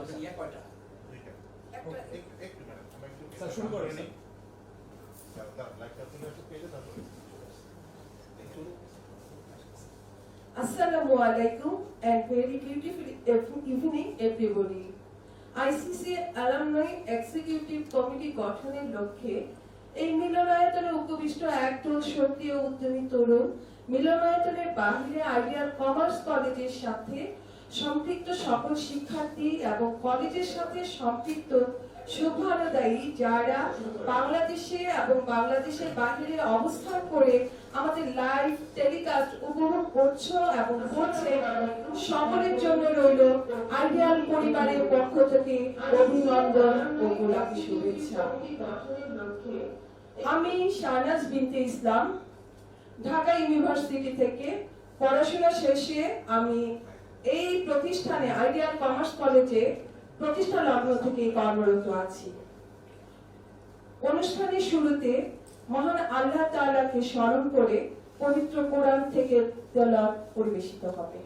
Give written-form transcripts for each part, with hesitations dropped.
Assalamu alaikum and very beautiful evening everybody. ICC Alumni Executive Committee গঠনের লক্ষ্যে এই মিলনায়তনে উপবিষ্ট একদল সক্রিয় উদ্যমী তরুণ মিলনায়তনের বাহিরে আইডিয়াল কমার্স কলেজের সাথে সম্পৃক্ত সকল শিক্ষার্থী এবং কলেজের সাথে সম্পৃক্ত শুভানুদায়ী যারা বাংলাদেশে এবং বাংলাদেশের বাইরে অবস্থান করে আমাদের লাইভ টেলিকাস্ট উপভোগ করছো এবং করছে সকলের জন্য রইল আইডিয়াল পরিবারের পক্ষ থেকে অভিনন্দন ও গোলাপি শুভেচ্ছা। আমি শাহনাজ বিনতে ইসলাম ঢাকা ইউনিভার্সিটি থেকে পড়াশোনা শেষে আমি এই প্রতিষ্ঠানে আইডিয়াল কমার্স কলেজে প্রতিষ্ঠা লগ্ন থেকে কর্মরত আছি। অনুষ্ঠানের শুরুতে মহান আল্লাহ তাআলাকে স্মরণ করে পবিত্র কোরআন থেকে তেলাওয়াত পরিবেশিত হবে।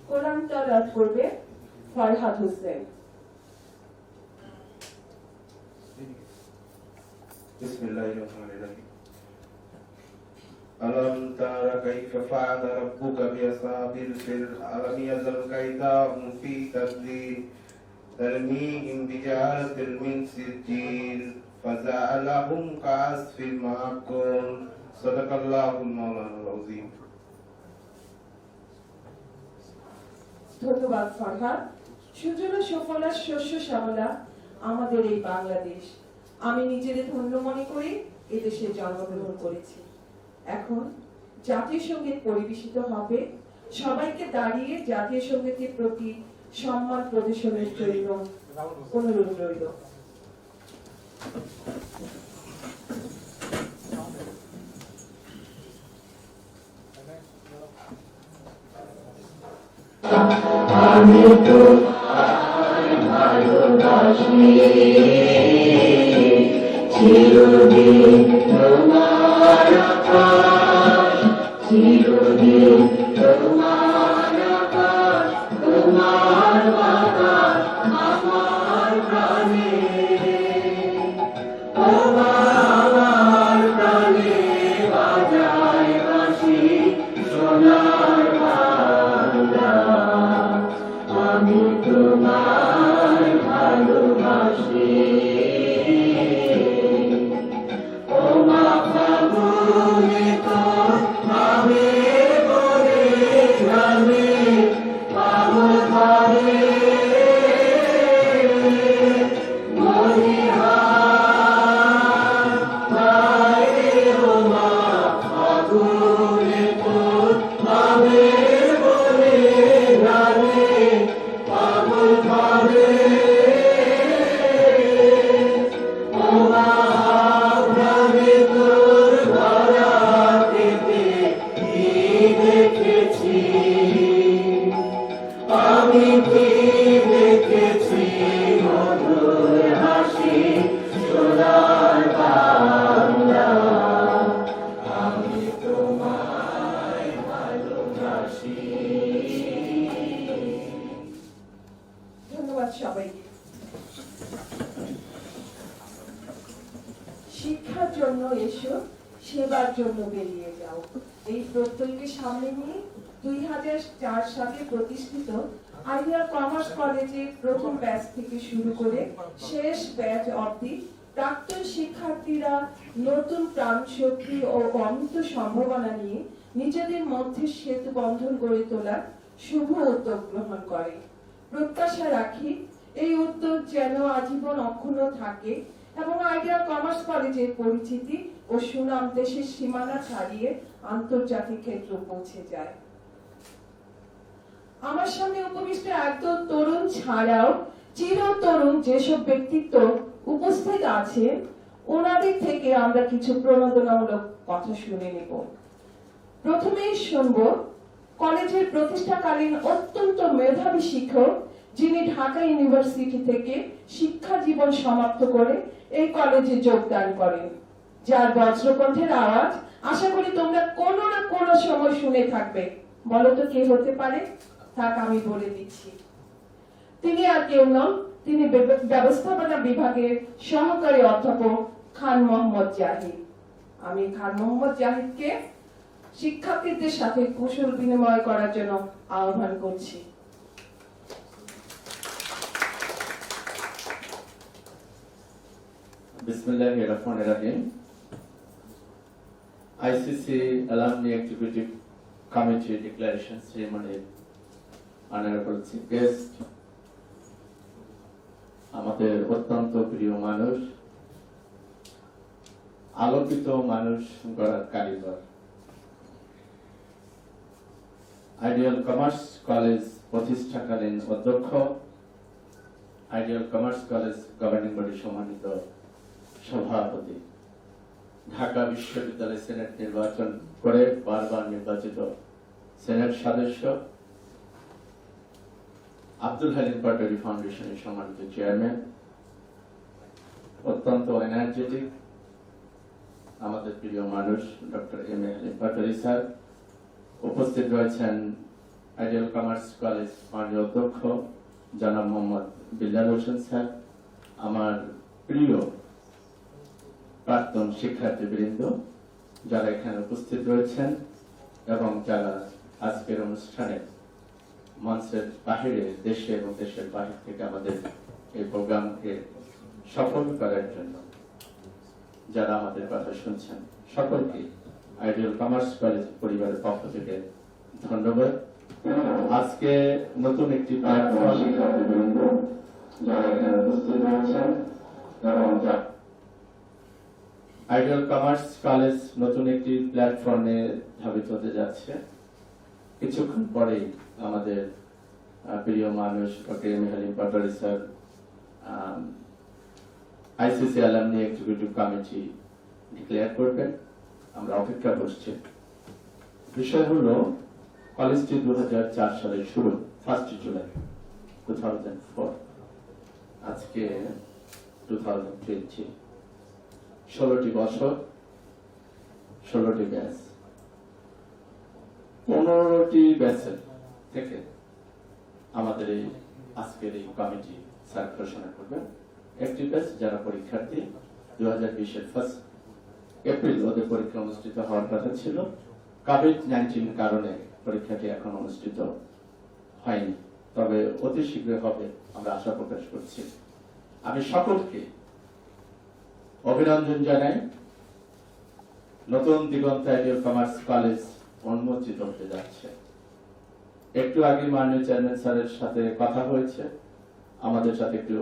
কোরআন তেলাওয়াত করবে ফরহাদ হোসেন। বিসমিল্লাহির রহমানির রহিম। আলম তারা কাইফা ফাআলা রাব্বুকা বিআসহাবিল ফিল আলাম ইয়াজাল কাইদাহুম ফি তাদলিল তারমীহিম বিজারাতিল মিন সিজিল ফাজাআলাহুম কাসফিল মাকুল সাদাকাল্লাহুল মাওলানাল আযীম। ধন্যবাদ ফরহাদ। সুজলা সুফলা শস্য শ্যামলা আমাদের এই বাংলাদেশ। আমি নিজের ধন্য মনে করি এদেশে জন্মগ্রহণ করেছি। এখন জাতীয় সঙ্গীত পরিবেশিত হবে। সবাইকে দাঁড়িয়ে জাতীয় সঙ্গীতের প্রতি সম্মান প্রদর্শনের জন্য অনুরোধ রইল। আমি তোমায় ভালোবাসি, চিরদিন তোমার আকাশ, চিরদিন তোমার আকাশ, তোমার বাতাস আমার প্রাণে, আমার প্রাণে বাজায় বাঁশি সোনার বাংলা। আমি তোমায় ভালোবাসি, ও মা ফাগুনে তোর ভাবে বলে গ্রামে পাগল ভাবে মরিহার ভাই, ও মা ফাগুনে তোর ভাবে বলে গ্রামে পাগল ভাবে, ও মা গ্রামে তোর ভরা পেতে কি দেখেছি, আমি কি দেখেছি মধুর হাসি সোনার বাংলা। আমি তোমায় ভালোবাসি। ধন্যবাদ সবাইকে। শিক্ষার জন্য এসো, সেবার জন্য বেরিয়ে যাও, এই প্রত্যয়কে সামনে নিয়ে 2004 সালে প্রতিষ্ঠিত আইডিয়াল কমার্স কলেজের প্রথম ব্যাচ থেকে শুরু করে শেষ ব্যাচ অবধি প্রাক্তন শিক্ষার্থীরা নতুন প্রাণ শক্তি ও অমিত সম্ভাবনা নিয়ে নিজেদের মধ্যে সেতু বন্ধন গড়ে তোলার শুভ উদ্যোগ গ্রহণ করে। প্রত্যাশা রাখি এই উদ্যোগ যেন আজীবন অক্ষুণ্ণ থাকে এবং আইডিয়াল কমার্স কলেজের পরিচিতি ও সুনাম দেশের সীমানা ছাড়িয়ে আন্তর্জাতিক ক্ষেত্রে পৌঁছে যায়। আমার সামনে উপবিষ্ট একদল তরুণ ছাড়াও চিরতরুণ যেসব ব্যক্তিত্ব উপস্থিত আছে, ওনাদের থেকে আমরা কিছু প্রণোদনামূলক কথা শুনে নেব। প্রথমেই শুনব কলেজের প্রতিষ্ঠাকালীন অত্যন্ত মেধাবী শিক্ষক, যিনি ঢাকা ইউনিভার্সিটি থেকে শিক্ষা জীবন সমাপ্ত করে এই কলেজে যোগদান করেন, যার বজ্রকণ্ঠের আওয়াজ আশা করি তোমরা কোনো না কোনো সময় শুনে থাকবে। বলো তো কে হতে পারে? থাক, আমি বলে দিচ্ছি। তিনি আর কেউ নন, তিনি ব্যবস্থাপনা বিভাগের সহকারী অধ্যাপক খান মোহাম্মদ জাহিদ। আমি খান মোহাম্মদ জাহিদকে শিক্ষার্থীদের সাথে কুশল বিনিময় করার জন্য আহ্বান করছি। Bismillahir Rahmanir Rahim. ICC Alumni Executive Committee Declaration Ceremony. Honorable Chief Guest, আমাদের অত্যন্ত প্রিয় মানুষ, আলোকিত মানুষ গড়ার কারিগর, আইডিয়াল কমার্স কলেজ প্রতিষ্ঠাকালীন অধ্যক্ষ, ideal commerce college governing body সম্মানিত সভাপতি, ঢাকা বিশ্ববিদ্যালয় সেনেট নির্বাচন করে বারবার নির্বাচিত সেনেট সদস্য, আব্দুল হালিম পাটোয়ারি ফাউন্ডেশনের সম্মানিত চেয়ারম্যান, অত্যন্ত এনার্জেটিক আমাদের প্রিয় মানুষ doctor M A Halim Patwari sir, উপস্থিত রয়েছেন আইডিয়াল কমার্স কলেজ মাননীয় অধ্যক্ষ জনাব মোহাম্মদ বিল্লাল হোসেন স্যার, আমার প্রিয় প্রাক্তন শিক্ষার্থীবৃন্দ যারা এখানে উপস্থিত রয়েছেন এবং যারা আজকের অনুষ্ঠানে মঞ্চের বাহিরে, দেশে এবং দেশের বাহির থেকে আমাদের এই প্রোগ্রামকে সফল করার জন্য যারা আমাদের কথা শুনছেন, সকলকে আইডিয়াল কমার্স কলেজ পরিবারের পক্ষ থেকে ধন্যবাদ। আজকে নতুন একটি প্ল্যাটফর্ম শিক্ষার্থীবৃন্দ যারা এখানে উপস্থিত রয়েছেন এবং আইডিয়াল কমার্স কলেজ নতুন একটি প্ল্যাটফর্মে ধাবিত হতে যাচ্ছে। কিছুক্ষণ পরেই আমাদের প্রিয় মানুষ doctor M A Halim Patwari sir ICC alumni executive committee declare করবেন, আমরা অপেক্ষা করছি। বিষয় হলো কলেজটি 2004 সালে শুরু, 1 জুলাই 2004, আজকে 2020, 16টি বছর, 16টি ব্যাচ, 15টি ব্যাচের থেকে আমাদের এই আজকের এই কমিটি স্যার ঘোষণা করবেন। একটি ব্যাচ যারা পরীক্ষার্থী 2020-এর 1 এপ্রিল ওদের পরীক্ষা অনুষ্ঠিত হওয়ার কথা ছিল, কোভিড-19 কারণে পরীক্ষাটি এখন অনুষ্ঠিত হয়নি, তবে অতি শীঘ্র হবে আমরা আশা প্রকাশ করছি। আমি সকলকে অভিনন্দন জানাই। নতুন দিগন্ত আইডিয়াল কমার্স কলেজ উন্মোচিত হতে যাচ্ছে। একটু আগে মাননীয় চেয়ারম্যান স্যারের সাথে কথা হয়েছে, আমাদের সাথে একটু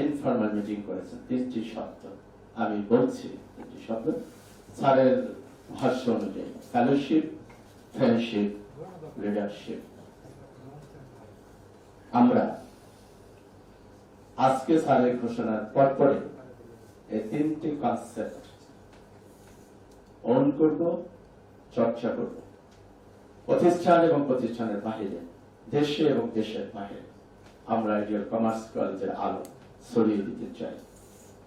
ইনফর্মাল মিটিং করেছেন। 3টি শব্দ আমি বলছি, 3টি শব্দ স্যারের ভাষ্য অনুযায়ী: ফেলোশিপ, ফ্রেন্ডশিপ, লিডারশিপ। আমরা আজকে স্যারের ঘোষণার পরপরে এই 3টি কনসেপ্ট অন করব, চর্চা করব। প্রতিষ্ঠান এবং প্রতিষ্ঠানের বাহিরে, দেশে এবং দেশের বাহিরে আমরা আইডিয়াল কমার্স কলেজের আলো ছড়িয়ে দিতে চাই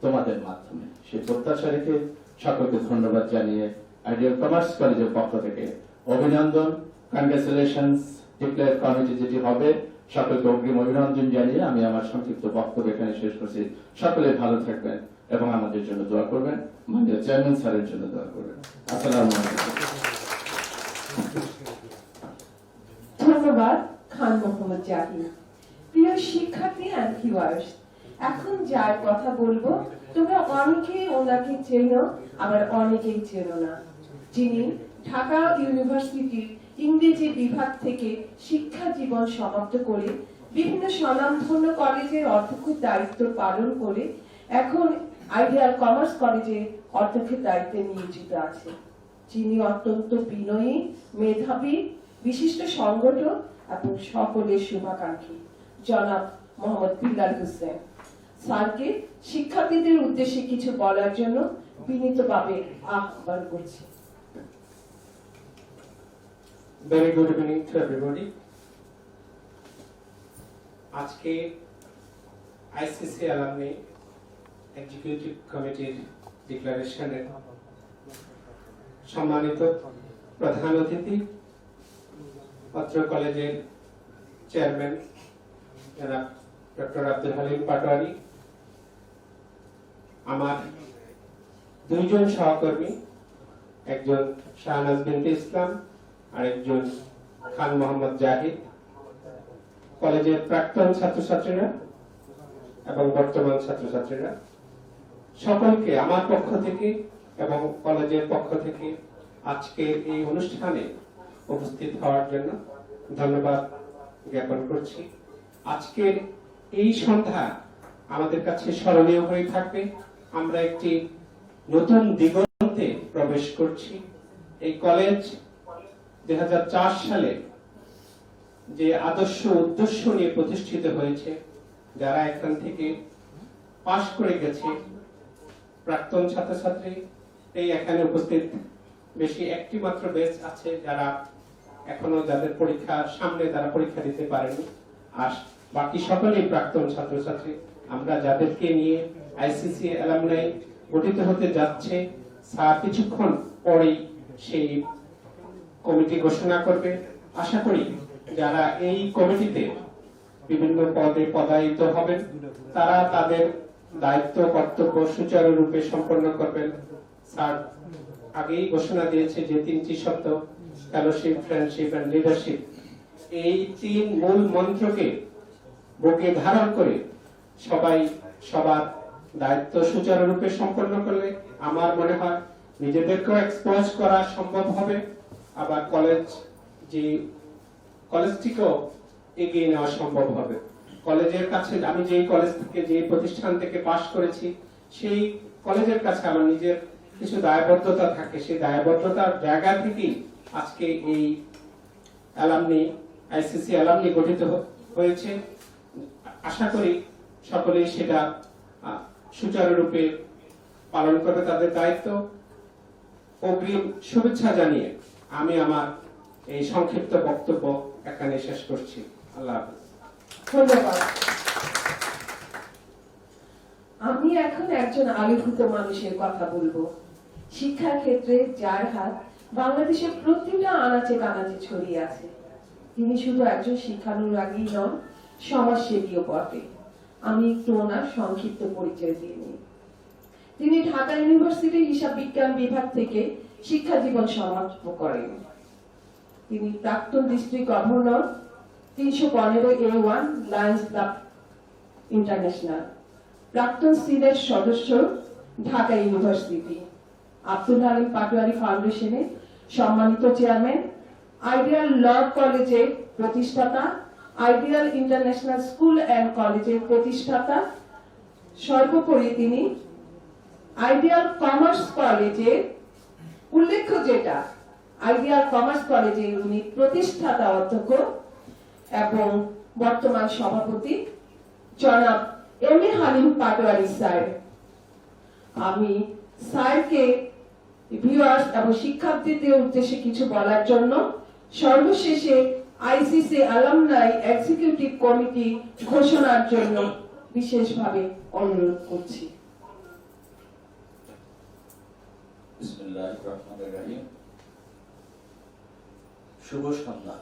তোমাদের মাধ্যমে। সেই প্রত্যাশা রেখে সকলকে ধন্যবাদ জানিয়ে আইডিয়াল কমার্স কলেজের পক্ষ থেকে অভিনন্দন, কংগ্রেচুলেশনস। ডিক্লেয়ার কমিটি যেটি হবে, সকলকে অগ্রিম অভিনন্দন জানিয়ে আমি আমার সংক্ষিপ্ত বক্তব্য এখানে শেষ করছি। সকলে ভালো থাকবেন এবং আমাদের জন্য দোয়া করবেন, মাননীয় চেয়ারম্যান স্যারের জন্য দোয়া করবেন। আসসালামু আলাইকুম। ধন্যবাদ খান মোহাম্মদ জাহিদ। প্রিয় শিক্ষার্থী এন্ড ভিউয়ার্স, এখন যার কথা বলবো তোমরা অনেকেই ওনাকে চেনো, আবার অনেকেই চেনো না। যিনি ঢাকা ইউনিভার্সিটির ইংরেজি বিভাগ থেকে শিক্ষা জীবন সমাপ্ত করে বিভিন্ন স্বনামধন্য কলেজের অধ্যক্ষ দায়িত্ব পালন করে এখন আইডিয়াল কমার্স কলেজে অধ্যক্ষের দায়িত্বে নিয়োজিত আছে। যিনি অত্যন্ত বিনয়ী, মেধাবী, বিশিষ্ট সংগঠক এবং সকলের শুভাকাঙ্ক্ষী জনাব মোহাম্মদ বিল্লাল হোসেন স্যারকে শিক্ষার্থীদের উদ্দেশ্যে কিছু বলার জন্য বিনীতভাবে আহ্বান করছি। Very good evening to everybody. আজকে আইসিসি অ্যালামনি এক্সিকিউটিভ কমিটির ডিক্লারেশনের সম্মানিত প্রধান অতিথি, অত্র কলেজের চেয়ারম্যান জনাব ডক্টর আব্দুল হালিম পাটোয়ারি, আমার দুইজন সহকর্মী, একজন শাহনাজ বিনতে ইসলাম আর একজন খান মোহাম্মদ জাহিদ, কলেজের প্রাক্তন ছাত্রছাত্রীরা এবং বর্তমান ছাত্রছাত্রীরা, সকলকে আমার পক্ষ থেকে এবং কলেজের পক্ষ থেকে আজকের এই অনুষ্ঠানে উপস্থিত হওয়ার জন্য ধন্যবাদ জ্ঞাপন করছি। আজকের এই সন্ধ্যা আমাদের কাছে স্মরণীয় হয়ে থাকবে। আমরা একটি নতুন দিগন্তে প্রবেশ করছি। এই কলেজ 2004 সালে যে আদর্শ উদ্দেশ্য নিয়ে প্রতিষ্ঠিত হয়েছে, যারা এখান থেকে পাশ করে গেছে, প্রাক্তন ছাত্রছাত্রী এই এখানে উপস্থিত বেশি একটি মাত্র ব্যাচ আছে যারা এখনো যাদের পরীক্ষা সামনে, তারা পরীক্ষা দিতে পারেনি, আর বাকি সকলেই প্রাক্তন ছাত্রছাত্রী। আমরা যাদেরকে নিয়ে আইসিসি অ্যালামনাই গঠিত হতে যাচ্ছে, স্যার কিছুক্ষণ পরেই সেই কমিটি ঘোষণা করবে। আশা করি যারা এই কমিটিতে বিভিন্ন পদে পদায়িত হবেন, তারা তাদের দায়িত্ব কর্তব্য সুচারুরূপে সম্পন্ন করবেন। স্যার আগেই ঘোষণা দিয়েছে যে 3টি শব্দ, ফেলোশিপ, ফ্রেন্ডশিপ এন্ড লিডারশিপ, এই 3 মূল মন্ত্রকে বুকে ধারণ করে সবাই সবার দায়িত্ব সুচারুরূপে সম্পন্ন করলে আমার মনে হয় নিজেদেরকেও এক্সপোজ করা সম্ভব হবে, আবার কলেজটিকেও এগিয়ে নেওয়া সম্ভব হবে। কলেজের কাছে, আমি যেই কলেজ থেকে, যে প্রতিষ্ঠান থেকে পাশ করেছি, সেই কলেজের কাছে আমার নিজের কিছু দায়বদ্ধতা থাকে। সেই দায়বদ্ধতার জায়গা থেকেই আজকে এই অ্যালামনি, আইসিসি অ্যালামনি গঠিত হয়েছে। আশা করি সকলেই সেটা সুচারুরূপে পালন করবে তাদের দায়িত্ব। অগ্রিম শুভেচ্ছা জানিয়ে আমি আমার এই সংক্ষিপ্ত বক্তব্য এখানে শেষ করছি। আল্লাহ হাফেজ। ধন্যবাদ। আমি এখন একজন আবির্ভূত মানুষের কথা বলবো। শিক্ষার ক্ষেত্রে যার হাত বাংলাদেশের প্রতিটা আনাচে কানাচে ছড়িয়ে আছে। তিনি শুধু একজন শিক্ষানুরাগী নন, সমাজসেবীও বটে। আমি একটু ওনার সংক্ষিপ্ত পরিচয় দিয়ে নিই। তিনি ঢাকা ইউনিভার্সিটির হিসাব বিজ্ঞান বিভাগ থেকে শিক্ষা জীবন সমাপ্ত করেন। তিনি প্রাক্তন district governor, 315A1 Lions club international, প্রাক্তন সিনেট সদস্য, ঢাকা ইউনিভার্সিটি, আব্দুল হালিম পাটোয়ারি ফাউন্ডেশনের সম্মানিত চেয়ারম্যান, আইডিয়াল ল কলেজের প্রতিষ্ঠাতা, আইডিয়াল ইন্টারন্যাশনাল স্কুল অ্যান্ড কলেজের প্রতিষ্ঠাতা। সর্বোপরি তিনি আইডিয়াল কমার্স কলেজের, উল্লেখ্য যেটা, আইডিয়াল কমার্স কলেজের উনি প্রতিষ্ঠাতা অধ্যক্ষ এবং বর্তমান সভাপতি জনাব M A Halim Patwari sir. আমি স্যারকে ভিউয়ার্স এবং শিক্ষার্থীদের উদ্দেশ্যে কিছু বলার জন্য সর্বশেষে আইসিসি অ্যালামনাই এক্সিকিউটিভ কমিটি ঘোষণার জন্য বিশেষভাবে অনুরোধ করছি। বিসমিল্লাহির রহমানির রহিম। শুভ সন্ধ্যা।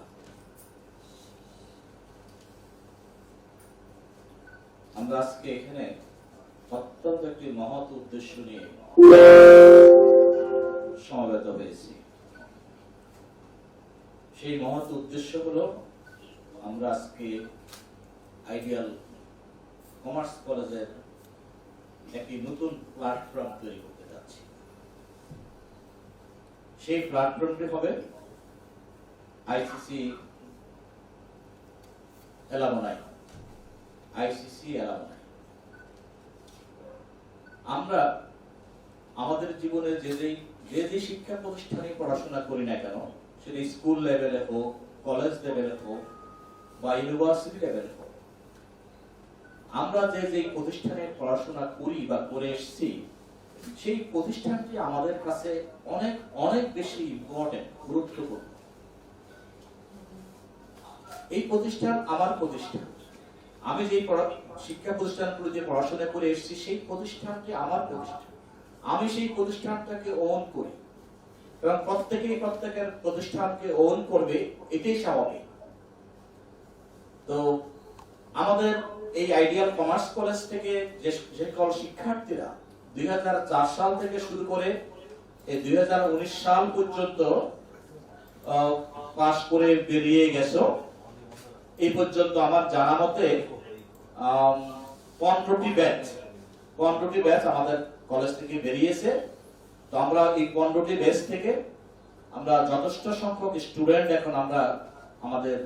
আমরা আজকে এখানে অত্যন্ত একটি মহৎ উদ্দেশ্য নিয়ে সমবেত হয়েছি। সেই মহৎ উদ্দেশ্য হলো আমরা আজকে আইডিয়াল কমার্স কলেজের একটি নতুন প্ল্যাটফর্ম তৈরি করতে যাচ্ছি। সেই প্ল্যাটফর্মটি হবে আইসিসি অ্যালামনাই। আমরা আমাদের জীবনে যে শিক্ষা প্রতিষ্ঠানে পড়াশোনা করি না কেন, সেটা স্কুল লেভেলে হোক, কলেজ লেভেলে হোক বা ইউনিভার্সিটি লেভেলে হোক, আমরা যে প্রতিষ্ঠানে পড়াশোনা করি বা করে এসেছি, সেই প্রতিষ্ঠানটি আমাদের কাছে অনেক অনেক বেশি ইম্পর্টেন্ট, গুরুত্বপূর্ণ। এই প্রতিষ্ঠান আমার প্রতিষ্ঠান। আমি যে শিক্ষা প্রতিষ্ঠানগুলো যে পড়াশোনা করে এসেছি, সেই প্রতিষ্ঠানটি আমার প্রতিষ্ঠান। আমি সেই প্রতিষ্ঠানটাকে ওন করি এবং প্রত্যেকের প্রতিষ্ঠানকে ওন করবে, এটাই স্বাভাবিক। তো আমাদের এই আইডিয়াল কমার্স কলেজ থেকে যে সকল শিক্ষার্থীরা 2004 সাল থেকে শুরু করে এই 2019 সাল পর্যন্ত পাশ করে বেরিয়ে গেছো, এই পর্যন্ত আমার জানা মতে 15টি ব্যাচ আমাদের কলেজ থেকে বেরিয়েছে। তো আমরা এই 15টি ব্যাচ থেকে আমরা যথেষ্ট সংখ্যক স্টুডেন্ট এখন আমরা আমাদের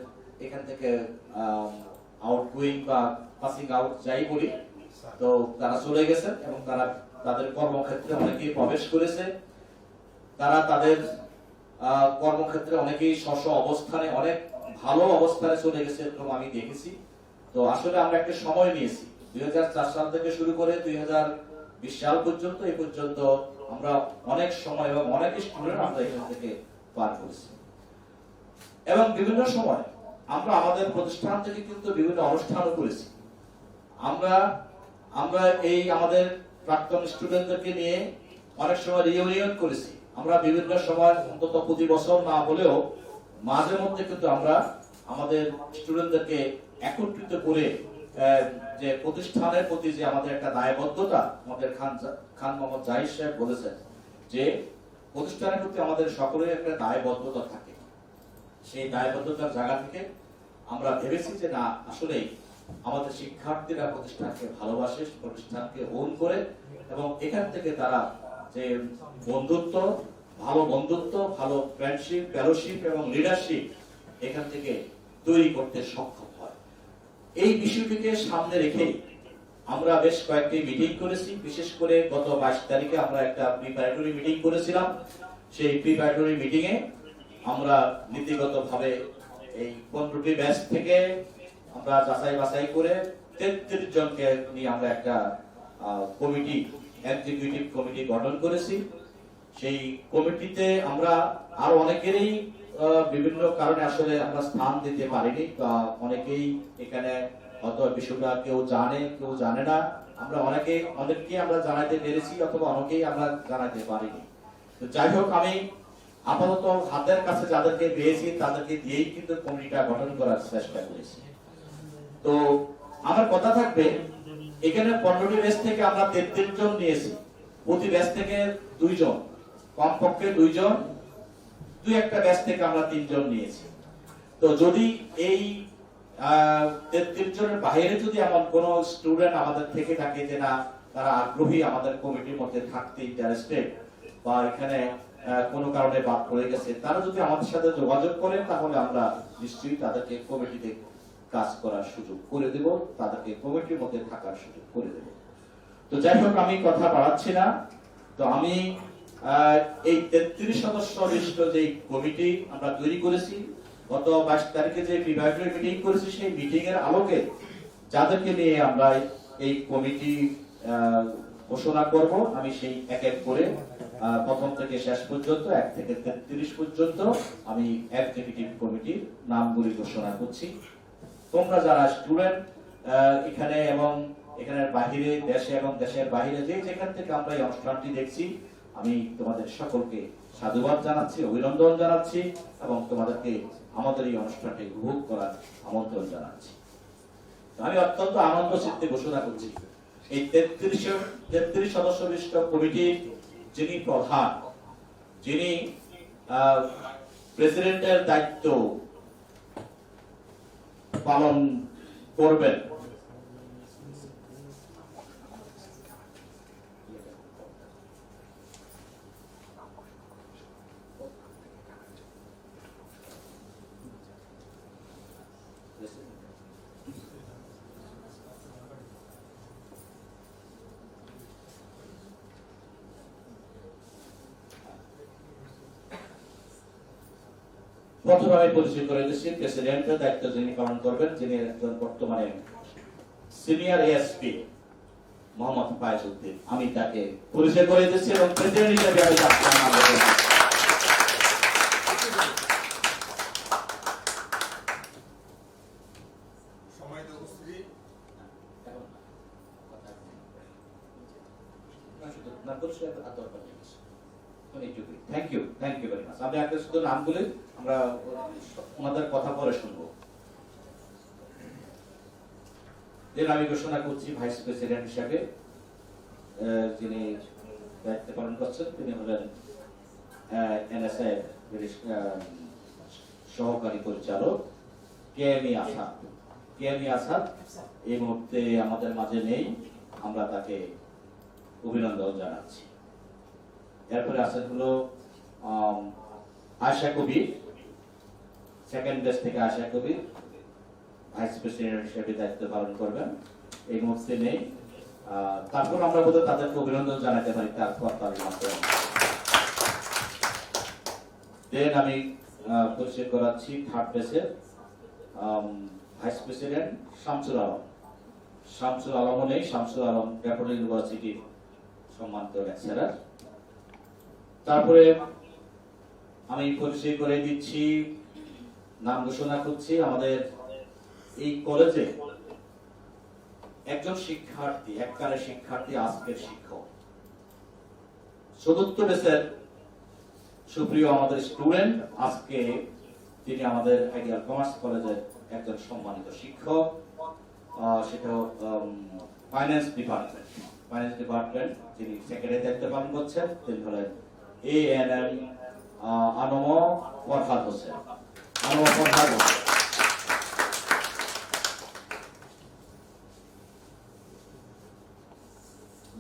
এখান থেকে আউটগোয়িং বা পাসিং আউট যাই বলি, তো তারা চলে গেছেন এবং তারা তাদের কর্মক্ষেত্রে অনেকেই প্রবেশ করেছে। তারা তাদের কর্মক্ষেত্রে অনেকেই স্ব অবস্থানে অনেক ভালো অবস্থানে চলে গেছে, এরকম আমি দেখেছি। তো আসলে আমরা একটা সময় নিয়েছি 2004 সাল থেকে শুরু করে 2020 সাল পর্যন্ত, এই পর্যন্ত আমরা অনেক সময় এবং অনেক স্টুডেন্ট আমরা এখান থেকে পার করেছি। এবং বিভিন্ন সময় আমরা আমাদের প্রতিষ্ঠান থেকে কিন্তু বিভিন্ন অনুষ্ঠানও করেছি। আমরা এই আমাদের প্রাক্তন স্টুডেন্টদেরকে নিয়ে অনেক সময় রিউনিয়ন করেছি। আমরা বিভিন্ন সময় অন্তত প্রতি বছর না হলেও মাঝে মধ্যে কিন্তু আমরা আমাদের স্টুডেন্টদেরকে একত্রিত করে যে প্রতিষ্ঠানের প্রতি যে আমাদের একটা দায়বদ্ধতা, আমাদের খান মোহাম্মদ জাহিদ সাহেব বলেছেন যে প্রতিষ্ঠানের প্রতি আমাদের সকলের একটা দায়বদ্ধতা থাকে। সেই দায়বদ্ধতার জায়গা থেকে আমরা ভেবেছি যে না, আসলেই আমাদের শিক্ষার্থীরা প্রতিষ্ঠানকে ভালোবাসে, প্রতিষ্ঠানকে ওন করে, এবং এখান থেকে তারা যে বন্ধুত্ব, ভালো ফ্রেন্ডশিপ, ফেলোশিপ এবং লিডারশিপ এখান থেকে তৈরি করতে সক্ষম হয়। এই বিষয়টিকে সামনে রেখে আমরা বেশ কয়েকটি মিটিং করেছি। বিশেষ করে গত 22 তারিখে আমরা একটা প্রিপারেটরি মিটিং করেছিলাম। সেই প্রিপারেটরি মিটিং এ আমরা নীতিগতভাবে এই 15টি ব্যাচ থেকে আমরা যাচাই বাছাই করে 33 জনকে নিয়ে আমরা একটা কমিটি, এক্সিকিউটিভ কমিটি গঠন করেছি। সেই কমিটিতে আমরা আরো অনেকেরই বিভিন্ন কারণে আসলে আমরা স্থান দিতে পারিনি, বা অনেকেই এখানে হয়তো বিষয়টা কেউ জানে কেউ জানে না। আমরা অনেককে আমরা জানাতে পেরেছি, অথবা অনেকেই আমরা জানাতে পারিনি। তো যাই হোক, আমি আপাতত হাতের কাছে যাদেরকে পেয়েছি তাদেরকে দিয়েই কিন্তু কমিটিটা গঠন করার চেষ্টা করেছি। তো আমার কথা থাকবে, এখানে 15টি ব্যাচ থেকে আমরা 33 জন নিয়েছি। প্রতি ব্যাচ থেকে 2 জন, কমপক্ষে 2 জন, 2-একটা ব্যাচ থেকে আমরা 3 জন নিয়েছি। তো যদি এই 33 জনের বাইরে যদি এমন কোন স্টুডেন্ট আমাদের থেকে থাকে যে না, তারা আগ্রহী আমাদের কমিটির মধ্যে থাকতে ইন্টারেস্টেড, বা এখানে কোনো কারণে বাদ পড়ে গেছে, তারা যদি আমাদের সাথে যোগাযোগ করে, তাহলে আমরা নিশ্চয়ই তাদেরকে কমিটিতে কাজ করার সুযোগ করে দেব, তাদেরকে কমিটির মধ্যে থাকার সুযোগ করে দেব। তো যাই হোক, আমি কথা বাড়াচ্ছি না। তো আমি এই 33 সদস্য বিশিষ্ট যে কমিটি আমরা তৈরি করেছি, গত 22 তারিখে যে প্রিপারেটরি মিটিং করেছি, সেই মিটিং এর আলোকে যাদেরকে নিয়ে আমরা এই কমিটি ঘোষণা করব, আমি সেই এক এক করে প্রথম থেকে শেষ পর্যন্ত 1 থেকে 33 পর্যন্ত আমি এক্সিকিউটিভ কমিটির নামগুলি ঘোষণা করছি। তোমরা যারা স্টুডেন্ট এখানে এবং এখানের বাইরে, দেশে এবং দেশের বাইরে যেখান থেকে আমরা এই অনুষ্ঠানটি দেখছি, আমি তোমাদের সকলকে সাধুবাদ জানাচ্ছি, অভিনন্দন জানাচ্ছি, এবং তোমাদেরকে আমাদের এই অনুষ্ঠানটি উপভোগ করার আমন্ত্রণ জানাচ্ছি। আমি অত্যন্ত আনন্দ চিত্তে ঘোষণা করছি, এই 33 সদস্য বিশিষ্ট কমিটির যিনি প্রধান, যিনি প্রেসিডেন্টের দায়িত্ব পালন করবেন, প্রথমে আমি পরিচয় করে দিচ্ছি প্রেসিডেন্টের দায়িত্ব যিনি পালন করবেন, যিনি একজন বর্তমানে সিনিয়র এএসপি মোহাম্মদ ফায়েজ উদ্দিন। আমি তাকে পরিচয় করে দিচ্ছি এবং প্রেসিডেন্ট হিসেবে আমি তার নাম বলছি। Thank you very much. আমি একটা শুধু নাম বলি, আমরা ওনাদের কথা পরে শুনবো। আমি ঘোষণা করছি ভাইস প্রেসিডেন্ট হিসাবে যিনি দায়িত্ব পালন করছেন তিনি হলেন এনএসএ সহকারী পরিচালক কেএমই আসাদ। কেএমই আসাদ এই মুহূর্তে আমাদের মাঝে নেই, আমরা তাকে অভিনন্দন জানাচ্ছি। এরপরে আছেন হলো আশা কবির, সেকেন্ড বেস থেকে আশা কবির ভাইস প্রেসিডেন্ট হিসেবে দায়িত্ব পালন করবেন, এই মুহূর্তে নেই। তারপর আমরা বোধহয় তাদেরকে অভিনন্দন জানাতে পারি তারপর তার মাধ্যমে। দেন আমি পরিচয় করাচ্ছি থার্ড বেসের ভাইস প্রেসিডেন্ট শামসুল আলম। শামসুল আলমও নেই, শামসুল আলম ক্যাপিটাল ইউনিভার্সিটির সম্মানিত লেকচারার। তারপরে আমি পরিচয় করে দিচ্ছি, নাম ঘোষণা করছি আমাদের এই কলেজে একজন শিক্ষার্থী, এককালের শিক্ষার্থী, আজকের শিক্ষক, চতুর্থ বেসের সুপ্রিয় আমাদের স্টুডেন্ট, আজকে তিনি আমাদের আইডিয়াল কমার্স কলেজের একজন সম্মানিত শিক্ষক, সেটা ফাইন্যান্স ডিপার্টমেন্ট যিনি সেক্রেটারি দায়িত্ব পালন করছেন, তিনি হলেন ANM Anam Farhad Hossain.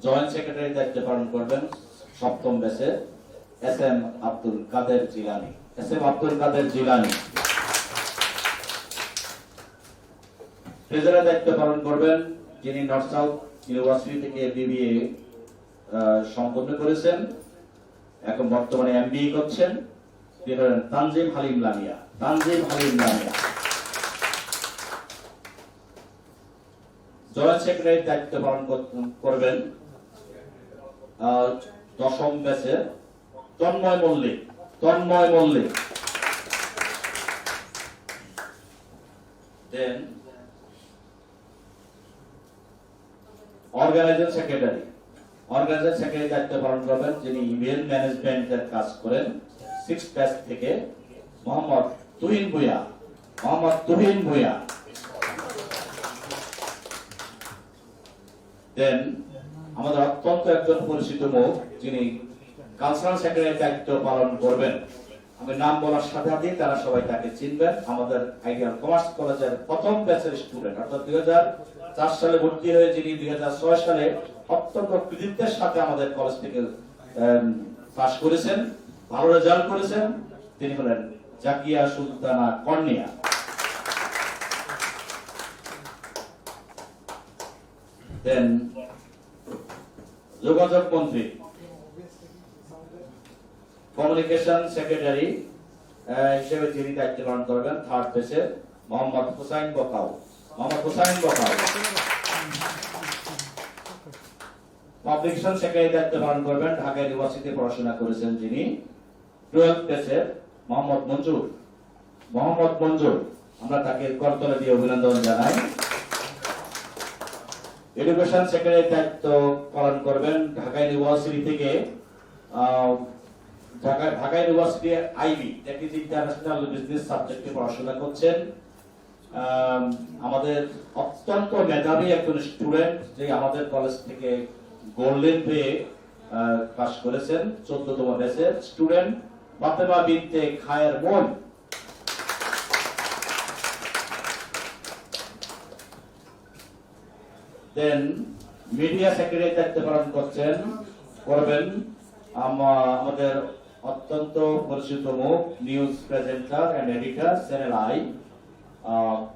Joint secretary দায়িত্ব পালন করবেন সপ্তম বেসে SM আব্দুল কাদের জিলানী। ট্রেজারার দায়িত্ব পালন করবেন যিনি নর্থ সাউথ ইউনিভার্সিটি থেকে BBA সম্পন্ন করেছেন, এখন বর্তমানে MBA করছেন, তিনি হলেন তানজিম হালিম লামিয়া। জয়েন্ট সেক্রেটারি দায়িত্ব পালন করবেন দশম ব্যাচের তন্ময় মল্লিক। দেন অর্গানাইজিং সেক্রেটারি দায়িত্ব পালন করবেন যিনি ইমেল ম্যানেজমেন্টের কাজ করেন, 6 ব্যাচ থেকে মোহাম্মদ তুহিন ভূঁইয়া। দেন আমাদের অত্যন্ত একজন পরিচিত মুখ যিনি কালচারাল সেক্রেটারি দায়িত্ব পালন করবেন, আমি নাম বলার সাথে সাথে তারা সবাই তাকে চিনবেন, আমাদের আইডিয়াল কমার্স কলেজের প্রথম ব্যাচের স্টুডেন্ট, অর্থাৎ 2004 সালে ভর্তি হয়ে যিনি 2006 সালে অত্যন্ত কৃতিত্বের সাথে আমাদের কলেজ থেকে পাস করেছেন, ভালো রেজাল্ট করেছেন, তিনি হলেন জাকিয়া সুলতানা কর্নিয়া। দেন যোগাযোগ মন্ত্রী, কমিউনিকেশন সেক্রেটারি হিসেবে যিনি দায়িত্ব পালন করবেন থার্ড বেসে মোহাম্মদ হুসাইন বকাও। পাবলিকেশন সেক্রেটারি দায়িত্ব পালন করবেন, ঢাকা ইউনিভার্সিটিতে পড়াশোনা করেছেন যিনি 12th বেসের মোহাম্মদ মঞ্জুর। আমরা তাকে করতলে দিয়ে অভিনন্দন জানাই। এডুকেশন সেক্রেটারি দায়িত্ব পালন করবেন ঢাকা ইউনিভার্সিটি থেকে Dhaka university IB international business সাবজেক্টে পড়াশোনা করছেন, আমাদের অত্যন্ত মেধাবী একজন স্টুডেন্ট যে আমাদের কলেজ থেকে গোল্ডেন পেয়ে পাস করেছেন, 14তম ব্যাচের স্টুডেন্ট ফাতেমা বিনতে খায়ের বোন। দেন মিডিয়া সেক্রেটারি দায়িত্ব পালন করবেন আমাদের অত্যন্ত পরিচিত মুখ, news presenter and editor Channel i,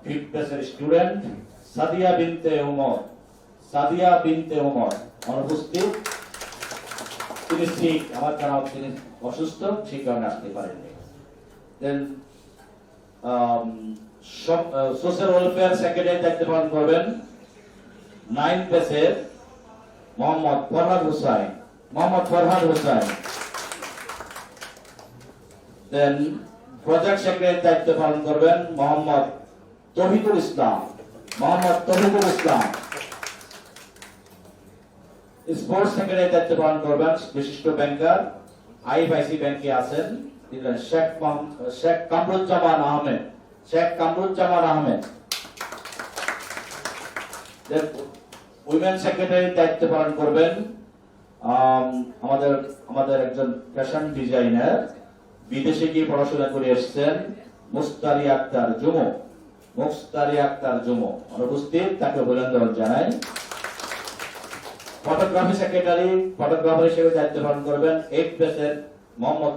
5th ব্যাচের স্টুডেন্ট সাদিয়া বিনতে ওমর অনুপস্থিত, তিনি সিক, আমার জানা তিনি অসুস্থ, সেই কারণে আসতে পারেননি। দেন সোশ্যাল ওয়েলফেয়ার সেক্রেটারি দায়িত্ব পালন করবেন 9 ব্যাচের মোহাম্মদ ফরহাদ হোসেন। দেন প্রজেক্ট সেক্রেটারি দায়িত্ব পালন করবেন মোহাম্মদ তৌহিদুল ইসলাম। স্পোর্টস সেক্রেটারি দায়িত্ব পালন করবেন বিশিষ্ট ব্যাংকার, আইএফআইসি ব্যাংকে আছেন শেখ কামরুজ্জামান আহমেদ। উইমেন সেক্রেটারি দায়িত্ব পালন করবেন আমাদের একজন ফ্যাশন ডিজাইনার, বিদেশে গিয়ে পড়াশোনা করে এসেছেন মুস্তারি আক্তার জুমো। অনুপস্থিত, তাকে অভিনন্দন জানাই। ফটোগ্রাফার হিসেবে দায়িত্ব পালন করবেন 8 ব্যাচের মোহাম্মদ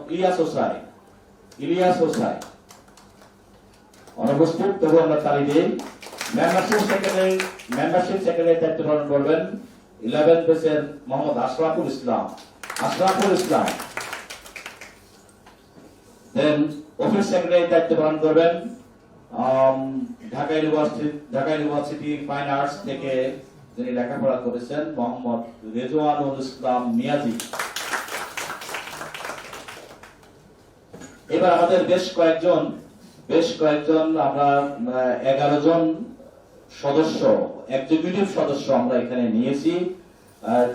ইলিয়াস হোসাইন। অনুপস্থিত, তবু আমরা তালি দিই। মেম্বারশিপ সেক্রেটারি দায়িত্ব পালন করবেন 11 ব্যাচের মোহাম্মদ আশরাফুল ইসলাম। দেন অফিস সেক্রেটারি দায়িত্ব পালন করবেন ঢাকা ইউনিভার্সিটি ফাইন আর্টস থেকে যিনি লেখাপড়া করেছেন মোহাম্মদ রেজওয়ানুল ইসলাম মিয়াজি। এবার আমাদের বেশ কয়েকজন আমরা 11 জন সদস্য, এক্সিকিউটিভ সদস্য আমরা এখানে নিয়েছি।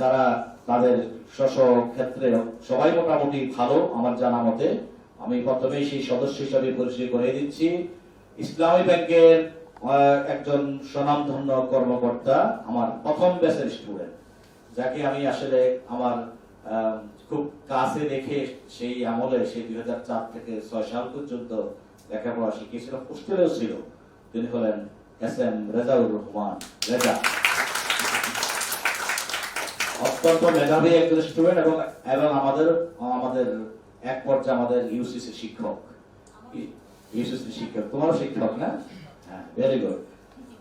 তারা তাদের ক্ষেত্রে সবাই মোটামুটি ভালো আমার জানা মতে। আমি প্রথমেই সেই সদস্য হিসাবে পরিচয় করে দিচ্ছি। ইসলামী ব্যাংকের একজন স্বনামধন্য কর্মকর্তা, আমার প্রথম ব্যাচের স্টুডেন্ট, যাকে আমি আসলে আমার খুব কাছে দেখে সেই আমলে, সেই 2004 থেকে 6 সাল পর্যন্ত লেখাপড়া শিখিয়েছিল, হোস্টেলেও ছিল। তিনি হলেন SM রেজাউর রহমান রেজা। অত্যন্ত মেধাবী একজন স্টুডেন্ট এবং আমাদের এক পর্যায়ে আমাদের ইউসিসি শিক্ষক, তোমারও শিক্ষক না? হ্যাঁ, ভেরি গুড,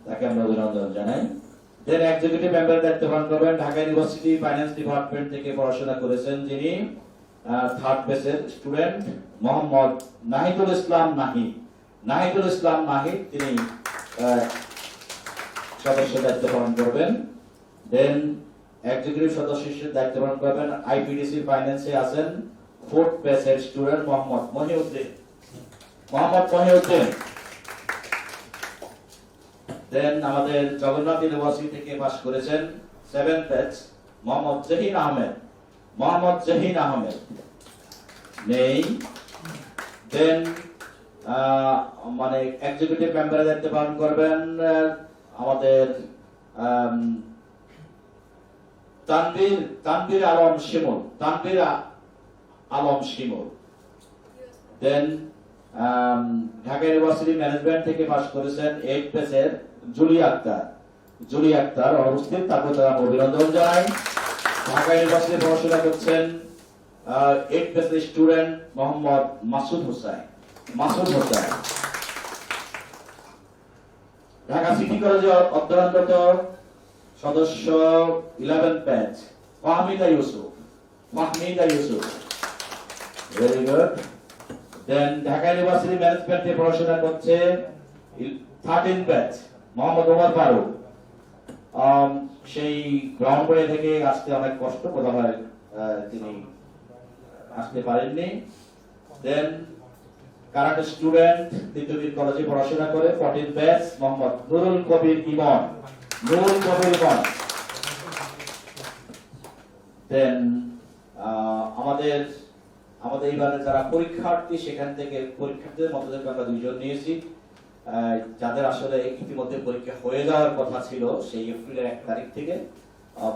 তাকে আমরা অভিনন্দন জানাই। দেন এক্সিকিউটিভ মেম্বার দায়িত্ব পালন করবেন ঢাকা ইউনিভার্সিটি ফাইন্যান্স ডিপার্টমেন্ট থেকে পড়াশোনা করেছেন যিনি 3rd ব্যাচের স্টুডেন্ট মোহাম্মদ নাহিদুল ইসলাম নাহিদ। তিনি সদস্য দায়িত্ব পালন করবেন। দেন এক্সিকিউটিভ সদস্য হিসেবে দায়িত্ব পালন করবেন আইপিডিসি ফাইন্যান্সে আছেন 4th ব্যাচের স্টুডেন্ট মোহাম্মদ মহিউদ্দিন। দেন আমাদের জগন্নাথ ইউনিভার্সিটি থেকে পাশ করেছেন 7th ব্যাচ মোহাম্মদ জাহিন আহমেদ নেই। দেন মানে এক্সিকিউটিভ মেম্বারের দায়িত্ব পালন করবেন আমাদের তানভীর আলম শিমুল। দেন ঢাকা ইউনিভার্সিটি ম্যানেজমেন্ট থেকে পাশ করেছেন 8th ব্যাচের জুলি আক্তার অনুপস্থিত, তারপর তারা অভিনন্দন জানাই। ঢাকা ইউনিভার্সিটি পড়াশোনা করছেন 8th ব্যাচের স্টুডেন্ট মোহাম্মদ মাসুদ হোসেন। ঢাকা সিটি কলেজে অধ্যয়নরত সদস্য 11th batch Fahmida Yusuf. Very good. Then Dhaka university ম্যানেজমেন্টে পড়াশোনা করছে 13th ব্যাচ মোহাম্মদ ওমর ফারুক। সেই ব্রাউনবাড়ি থেকে আসতে অনেক কষ্ট, বোধ হয় তিনি আসতে পারেননি। দেন কারাটে স্টুডেন্ট দ্বিতীয় কলেজে পড়াশোনা করে 14th ব্যাচ মোহাম্মদ নুরুল কবির ইমন। দেন আমাদের এইবারে যারা পরীক্ষার্থী, সেখান থেকে পরীক্ষার্থীদের মধ্যে আমরা 2 জন নিয়েছি যাদের আসলে ইতিমধ্যে পরীক্ষা হয়ে যাওয়ার কথা ছিল সেই এপ্রিলের 1 তারিখ থেকে।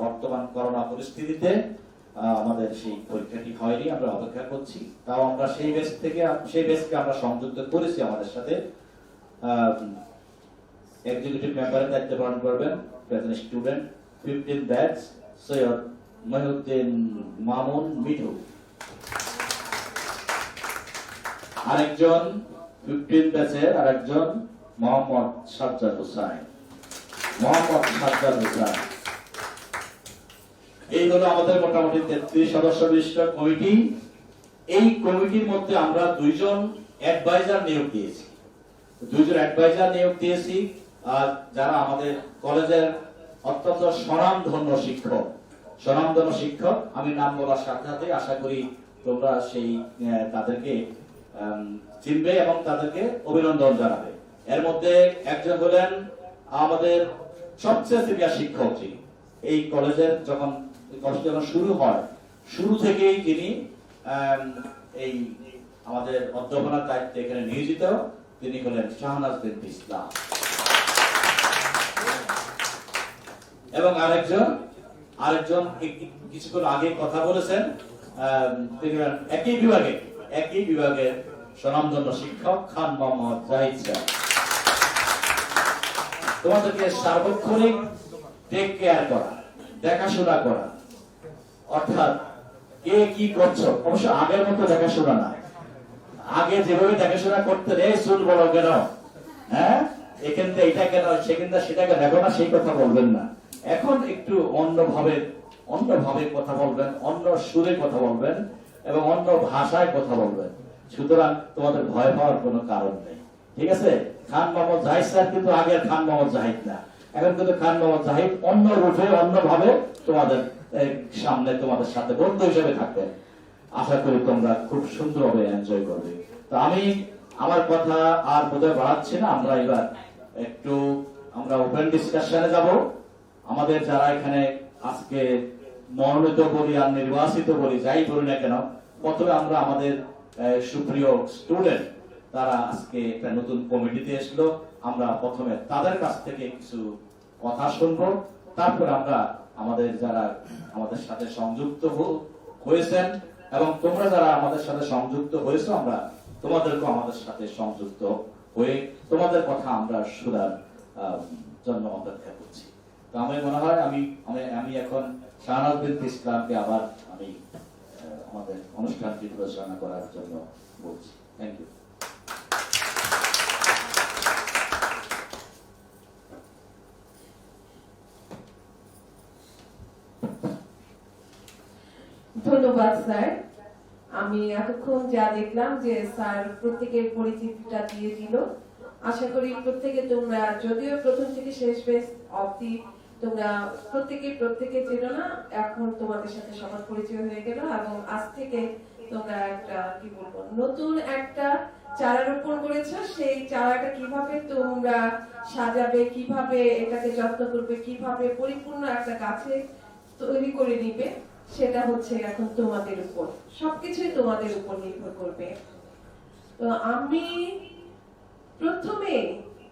বর্তমান করোনা পরিস্থিতিতে আমাদের সেই পরীক্ষাটি হয়নি, আমরা অপেক্ষা করছি। তাও আমরা সেই ব্যাচকে আমরা সংযুক্ত করেছি আমাদের সাথে। এক্সিকিউটিভ মেম্বারের দায়িত্ব পালন করবেন present student 15th batch Syed Mohiuddin Mamun Mithu. আরেকজন 15th ব্যাচের আরেকজন মোহাম্মদ সাজ্জাদ হোসেন। এই হলো আমাদের মোটামুটি 33 সদস্য বিশিষ্ট কমিটি। এই কমিটির মধ্যে আমরা 2 জন অ্যাডভাইজার নিয়োগ দিয়েছি। দুইজন অ্যাডভাইজার নিয়োগ দিয়েছি, আর যারা আমাদের কলেজের অত্যন্ত স্বনামধন্য শিক্ষক, আমি নাম বলার সাথে সাথে আশা করি তোমরা সেই তাদেরকে চিনবে এবং তাদেরকে অভিনন্দন জানাবে। এর মধ্যে একজন হলেন আমাদের সবচেয়ে সিনিয়র শিক্ষক, এই কলেজের যখন শুরু হয়, শুরু থেকেই যিনি এই আমাদের অধ্যাপনার দায়িত্বে এখানে নিয়োজিত, তিনি হলেন শাহনাজ বিনতে ইসলাম। এবং আরেকজন কিছুক্ষণ আগে কথা বলেছেন, তিনি হলেন একই বিভাগের স্বনামধন্য শিক্ষক খান মোহাম্মদ জাহিদ স্যার। তোমাদেরকে সার্বক্ষণিক টেক কেয়ার করা, দেখাশোনা করা, অর্থাৎ কে কি করছো, অবশ্য আগের মতো দেখাশোনা না। আগে যেভাবে দেখাশোনা করতে রে চুল বড় কেন, হ্যাঁ এখান থেকে এটা কেন, সেখান থেকে সেটা কেন, এখন সেই কথা বলবেন না। এখন একটু অন্যভাবে কথা বলবেন, অন্য সুরে কথা বলবেন এবং অন্য ভাষায় কথা বলবেন। সুতরাং তোমাদের ভয় পাওয়ার কোনো কারণ নেই, ঠিক আছে? খান মোহাম্মদ জাহিদ স্যার কিন্তু আগের খান মোহাম্মদ জাহিদ না, এখন কিন্তু খান মোহাম্মদ জাহিদ অন্য রূপে অন্যভাবে তোমাদের সামনে তোমাদের সাথে বন্ধু হিসেবে থাকবেন। আশা করি তোমরা খুব সুন্দরভাবে এনজয় করবে। তো আমি আমার কথা আর বোধহয় বাড়াচ্ছি না, আমরা এবার আমরা ওপেন ডিসকাশনে যাব। আমাদের যারা এখানে আজকে মনোনীত বলি আর নির্বাচিত বলি, যাই বলি না কেন, প্রথমে আমরা আমাদের সুপ্রিয় স্টুডেন্ট, তারা আজকে একটা নতুন কমিটিতে এসলো, আমরা প্রথমে তাদের কাছ থেকে কিছু কথা শুনবো, তারপর আমরা আমাদের যারা আমাদের সাথে সংযুক্ত হয়েছেন এবং তোমরা যারা আমাদের সাথে সংযুক্ত হয়েছো, আমরা তোমাদেরকে আমাদের সাথে সংযুক্ত হয়ে তোমাদের কথা আমরা শোনার জন্য অপেক্ষা করছি। তো আমি মনে হয় আমি এখন শাহনাজ বিনতে ইসলামকে আবার আমি আমাদের অনুষ্ঠানটি পরিচালনা করার জন্য বলছি। Thank you. ধন্যবাদ স্যার। আমি এতক্ষণ যা দেখলাম যে স্যার প্রত্যেকের পরিচিতিটা দিয়ে দিল। আশা করি প্রত্যেকে তোমরা যদিও প্রথম থেকে শেষ বেস অবধি তোমরা প্রত্যেকে চেনো না, এখন তোমাদের সাথে সবার পরিচয় হয়ে গেল এবং আজ থেকে তোমরা একটা কি বলবো নতুন একটা চারা রোপণ করেছো। সেই চারাটা কিভাবে তোমরা সাজাবে, কিভাবে এটাকে যত্ন করবে, কিভাবে পরিপূর্ণ একটা গাছে তৈরি করে নিবে, সেটা হচ্ছে এখন তোমাদের উপর, সবকিছুই তোমাদের উপর নির্ভর করবে। তো আমি প্রথমে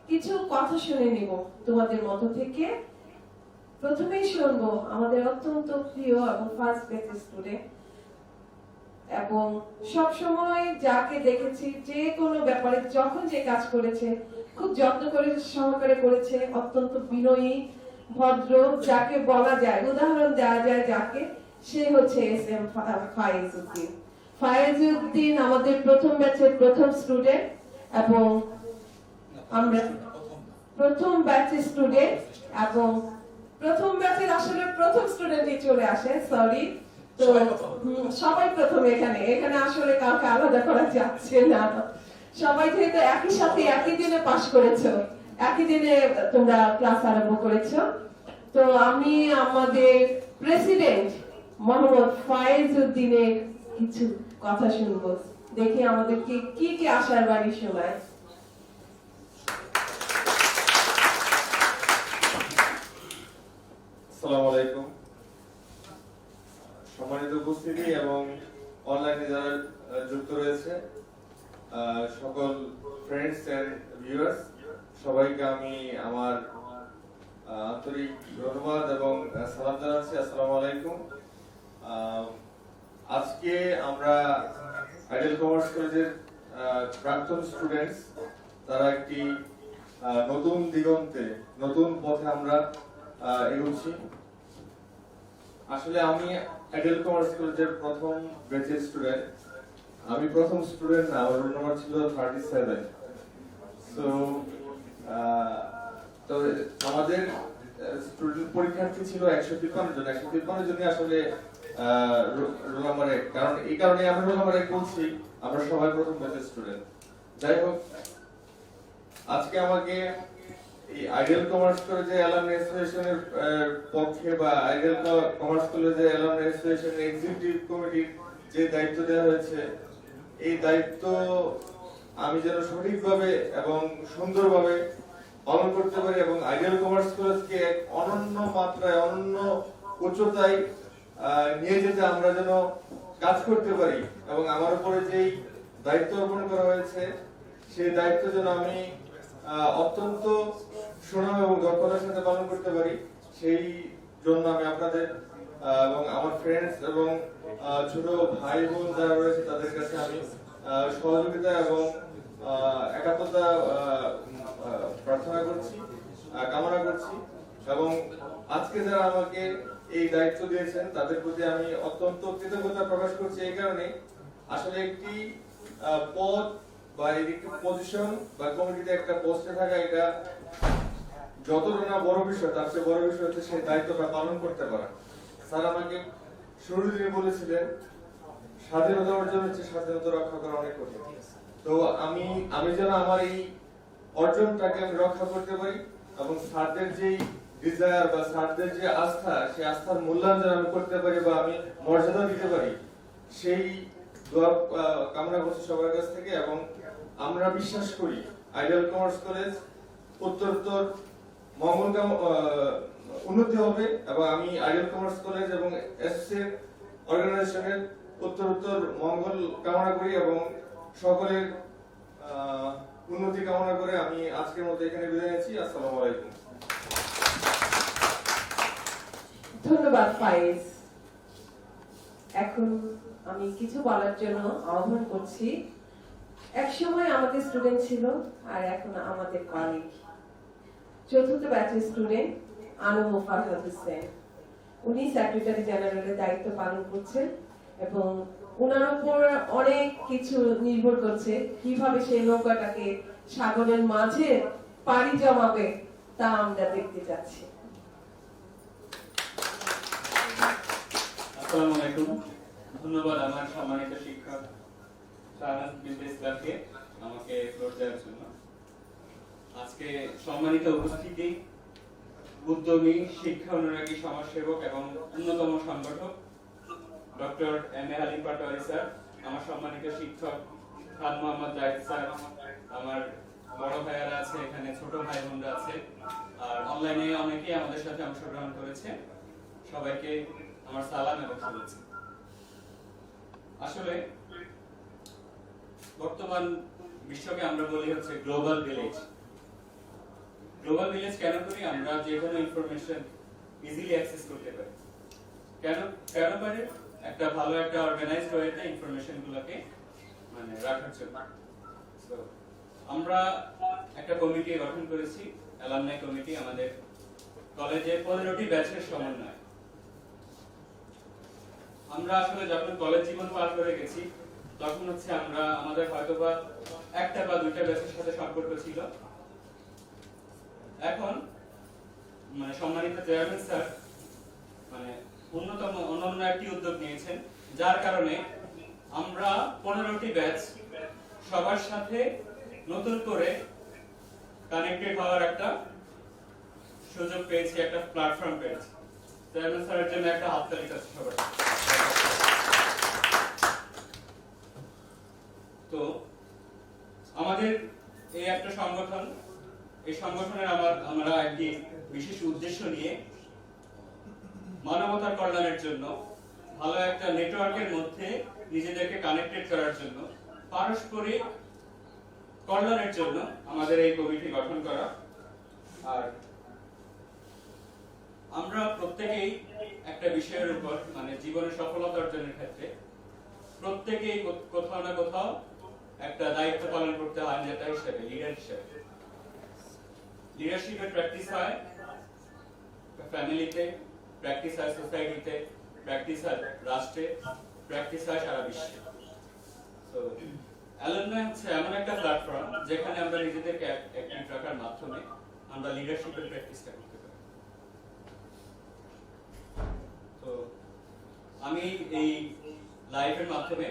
কিছু কথা শুনে নিব তোমাদের মধ্য থেকে। প্রথমেই শুনবো আমাদের অত্যন্ত প্রিয় এবং ফার্স্ট ব্যাচের স্টুডেন্ট এবং সব সময় যাকে দেখেছি যে কোনো ব্যাপারে যখন যে কাজ করেছে খুব যত্ন করে সহকারে করেছে, অত্যন্ত বিনয়ী ভদ্র, যাকে বলা যায় উদাহরণ দেওয়া যায় যাকে, সে হচ্ছে SM ফায়েজউদ্দিন। ফায়েজউদ্দিন আমাদের প্রথম ব্যাচের প্রথম স্টুডেন্ট এবং আমরা প্রথম ব্যাচের স্টুডেন্ট এবং প্রথম ব্যাচের আসলে প্রথম স্টুডেন্টই চলে আসে, সরি। তো সবাই প্রথম এখানে আসলে কাউকে আলাদা করা যাচ্ছে না, সবাই যেহেতু একই সাথে একই দিনে পাশ করেছো, একই দিনে তোমরা ক্লাস আরম্ভ করেছো। তো আমি আমাদের প্রেসিডেন্ট মোহাম্মদ ফায়েজউদ্দিনের কিছু কথা শুনবো, দেখি আমাদেরকে কি কি আশার বাণী শোনায়। আসসালামু আলাইকুম। সম্মানিত উপস্থিতি এবং অনলাইনে যারা যুক্ত রয়েছে সকল ফ্রেন্ডস এন্ড ভিউয়ার্স, সবাইকে আমি আমার আন্তরিক ধন্যবাদ এবং সালাম জানাচ্ছি। আসসালামু আলাইকুম। আজকে আমরা আইডিয়াল কমার্স কলেজের প্রাক্তন স্টুডেন্টস, তারা একটি নতুন দিগন্তে নতুন পথে আমরা এগোচ্ছি। আসলে আমি আইডিয়াল কমার্স কলেজের প্রথম ব্যাচের স্টুডেন্ট। আমি প্রথম স্টুডেন্ট না, আমার রোল নাম্বার ছিল 37। তো আমাদের স্টুডেন্ট পরীক্ষার্থী ছিল 153 জন। 153 জন আসলে রোল নাম্বার 1, কারণ এই কারণে আমরা রোল নাম্বার 1 বলছি, আমরা সবাই প্রথম ব্যাচের স্টুডেন্ট। যাই হোক, আজকে আমাকে এই আইডিয়াল কমার্স কলেজে অ্যালামনি অ্যাসোসিয়েশনের পক্ষে বা আইডিয়াল কমার্স কলেজে অ্যালামনি অ্যাসোসিয়েশনের এক্সিকিউটিভ কমিটির যে দায়িত্ব দেওয়া হয়েছে, এই দায়িত্ব আমি যেন সঠিকভাবে এবং সুন্দরভাবে পালন করতে পারি এবং আইডিয়াল কমার্স কলেজকে এক অনন্য মাত্রায়, অনন্য উচ্চতায় নিয়ে যেতে আমরা যেন কাজ করতে পারি এবং আমার উপরে যেই দায়িত্ব অর্পণ করা হয়েছে সেই দায়িত্ব যেন আমি অত্যন্ত সুনাম এবং দক্ষতার সাথে পালন করতে পারি, সেই জন্য আমি আপনাদের এবং আমার ফ্রেন্ডস এবং ছোট ভাই বোন যারা রয়েছে তাদের কাছে আমি সহযোগিতা এবং একাত্মতা প্রার্থনা করছি, কামনা করছি এবং আজকে যারা আমাকে এই দায়িত্ব দিয়েছেন তাদের প্রতি আমি অত্যন্ত কৃতজ্ঞতা প্রকাশ করছি। এই কারণে আসলে একটি পদ বা একটি পজিশন বা কমিটিতে একটা পোস্টে থাকা এটা যতটা না বড় বিষয়, তার চেয়ে বড় বিষয় হচ্ছে সেই দায়িত্বটা পালন করতে পারা। স্যার আমাকে শুরু থেকে বলেছিলেন স্বাধীনতা অর্জন হচ্ছে স্বাধীনতা রক্ষা করা অনেক কঠিন। তো আমি যেন আমার এই অর্জনটাকে আমি রক্ষা করতে পারি এবং স্যারদের যেই ডিজায়ার বা স্যারদের যে আস্থা, সেই আস্থার মূল্যায়ন যেন আমি করতে পারি বা আমি মর্যাদা দিতে পারি, সেই দোয়া কামনা করছি সবার কাছ থেকে। এবং আমরা বিশ্বাস করি আইডিয়াল কমার্স কলেজ উত্তরোত্তর মঙ্গলকাম উন্নতি হবে এবং আমি আইডিয়াল কমার্স কলেজ এবং এসএসসি অর্গানাইজেশনের উত্তরোত্তর মঙ্গল কামনা করি এবং সকলের উন্নতি কামনা করে আমি আজকের মতো এখানে বিদায় নিচ্ছি। আসসালামু আলাইকুম। ধন্যবাদ ফাইজ। এখন আমি কিছু বলার জন্য আহ্বান করছি। একসময় আমাদের স্টুডেন্ট ছিল আর এখন আমাদের কলিগ, চতুর্থ ব্যাচের স্টুডেন্ট আনু মোফাজ্জল হোসেন। উনি সেক্রেটারি জেনারেলের দায়িত্ব পালন করছেন এবং ওনার উপর অনেক কিছু নির্ভর করছে, কিভাবে সেই নৌকাটাকে সাগরের মাঝে পাড়ি জমাবে তা আমরা দেখতে যাচ্ছি। আসসালামু আলাইকুম। ধন্যবাদ আমার সম্মানিত শিক্ষক শাহনাজ বিনতে ইসলামকে আমাকে ফ্লোর দেওয়ার জন্য। আজকে সম্মানিত উপস্থিতি, উদ্যমী, শিক্ষা অনুরাগী, সমাজসেবক এবং অন্যতম সংগঠক doctor M A Halim Patwari sir, আমার সম্মানিত শিক্ষক খান মোহাম্মদ জাহিদ স্যার, আমার বড় ভাইয়ারা আছে এখানে, ছোট ভাই বোনরা আছে, আর অনলাইনে অনেকেই আমাদের সাথে অংশগ্রহণ করেছে, সবাইকে আমার সালাম এবং শুভেচ্ছা। আসলে বর্তমান বিশ্বকে আমরা বলি হচ্ছে গ্লোবাল ভিলেজ। গ্লোবাল ভিলেজ কেন করি? আমরা যে কোনো ইনফরমেশন ইজিলি অ্যাক্সেস করতে পারি। কেন পারি? একটা ভালো একটা অর্গানাইজড ওয়েতে ইনফরমেশন গুলোকে মানে রাখার জন্য। তো আমরা একটা কমিটি গঠন করেছি, অ্যালামনাই কমিটি, আমাদের কলেজে 15টি ব্যাচের সমন্বয়। আমরা আসলে যখন কলেজ জীবন পার করে গেছি তখন হচ্ছে আমরা আমাদের হয়তোবা একটা বা দুইটা ব্যাচের সাথে সম্পর্ক ছিল। এখন মানে সম্মানিত চেয়ারম্যান স্যার মানে অনন্য একটি উদ্যোগ নিয়েছেন, যার কারণে আমরা 15টি ব্যাচ সবার সাথে নতুন করে কানেক্টেড হওয়ার একটা সুযোগ পেয়েছি, একটা প্ল্যাটফর্ম পেয়েছি। চেয়ারম্যান স্যারের জন্য একটা হাততালি আছে সবার। তো আমাদের এই একটা সংগঠন, এই সংগঠনের আমরা একটি বিশেষ উদ্দেশ্য নিয়ে মানবতার কল্যাণের জন্য, ভালো একটা নেটওয়ার্কের মধ্যে নিজেদেরকে কানেক্টেড করার জন্য, পারস্পরিক কল্যাণের জন্য আমাদের এই কমিটি গঠন করা। আর আমরা প্রত্যেকেই একটা বিষয়ের উপর মানে জীবনে সফলতা অর্জনের ক্ষেত্রে প্রত্যেকেই কোথাও না কোথাও একটা দায়িত্ব পালন করতে হয়, নেতা হিসেবে, লিডার হিসেবে। লিডারশিপের প্র্যাকটিস হয় ফ্যামিলিতে, প্র্যাকটিস হয় সোসাইটিতে, প্র্যাকটিস হয় রাষ্ট্রে, প্র্যাকটিস হয় সারা বিশ্বে। তো অ্যালুমনাই হচ্ছে এমন একটা প্ল্যাটফর্ম যেখানে আমরা নিজেদেরকে অ্যাক্টিভ রাখার মাধ্যমে আমরা লিডারশিপের প্র্যাকটিসটা করতে পারি। তো আমি এই লাইভের মাধ্যমে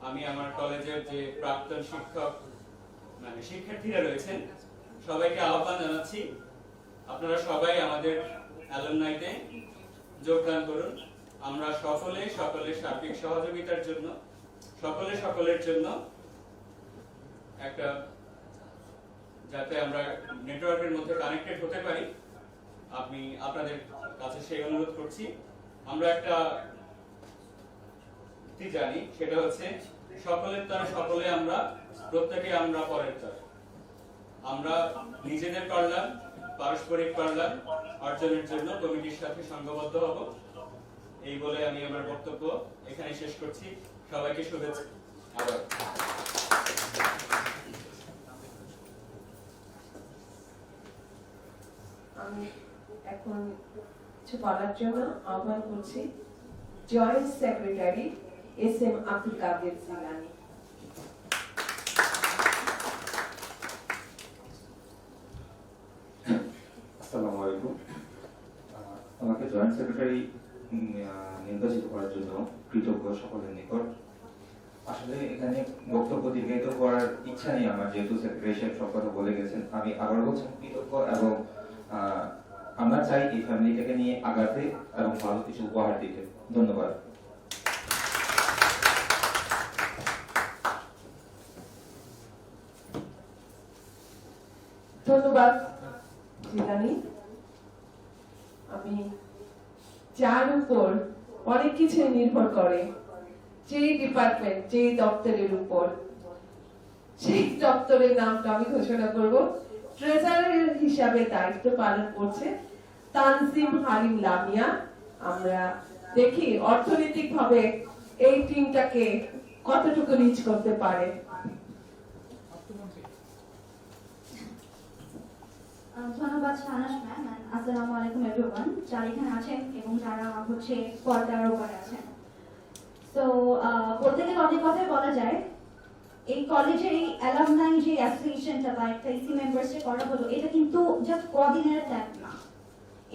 আমি আমার কলেজের যে প্রাক্তন শিক্ষক মানে শিক্ষার্থীরা রয়েছেন সবাইকে আহ্বান জানাচ্ছি আপনারা সবাই আমাদের অ্যালুমনাইতে যোগদান করুন। আমরা সকলের সার্বিক সহযোগিতার জন্য সকলের জন্য একটা যাতে আমরা নেটওয়ার্কের মধ্যে কানেক্টেড হতে পারি, আমি আপনাদের কাছে সেই অনুরোধ করছি। আমরা একটা জানি, সেটা হচ্ছে সকলের তরে সকলে আমরা, প্রত্যেকে আমরা পরের তরে। আমরা নিজেদের কল্যাণ, পারস্পরিক কল্যাণ অর্জনের জন্য কমিটির সাথে সংঘবদ্ধ হব। এই বলে আমি আমার বক্তব্য এখানে শেষ করছি। সবাইকে শুভেচ্ছা। আবার আমি এখন কিছু বলার জন্য আহ্বান করছি joint secretary SM. Abdul Kader Jilani. আসসালামু আলাইকুম। আমাকে জয়েন্ট সেক্রেটারি নির্বাচিত করার জন্য কৃতজ্ঞ সকলের নিকট। আসলে এখানে বক্তব্য দীর্ঘায়িত করার ইচ্ছা নেই আমার, যেহেতু সেক্রেটারি সাহেব সব কথা বলে গেছেন। আমি আবার বলছি কৃতজ্ঞ, এবং আমরা চাই এই ফ্যামিলিটাকে নিয়ে আগাতে এবং ভালো কিছু উপহার দিতে। ধন্যবাদ। ধন্যবাদ জিলানী। আমি যার উপর অনেক কিছু নির্ভর করে, যে ডিপার্টমেন্ট, যে দপ্তরের উপর, সেই দপ্তরের নামটা আমি ঘোষণা করব। ট্রেজারার হিসাবে দায়িত্ব পালন করছে তানজিম হালিম লামিয়া। আমরা দেখি অর্থনৈতিক ভাবে এই টিমটাকে কতটুকু রিচ করতে পারে। ধন্যবাদ শাহনাজ ম্যাম। আসসালামু আলাইকুম এভরিওয়ান, যারা এখানে আছেন এবং যারা হচ্ছে পর্দার উপরে আছেন। তো প্রত্যেকের অনেক কথাই বলা যায়। এই কলেজের এই অ্যালামনাই যে অ্যাসোসিয়েশনটা বা একটা ইসি মেম্বারস যে করা হলো, এটা কিন্তু জাস্ট কদিনের ট্যাগ না।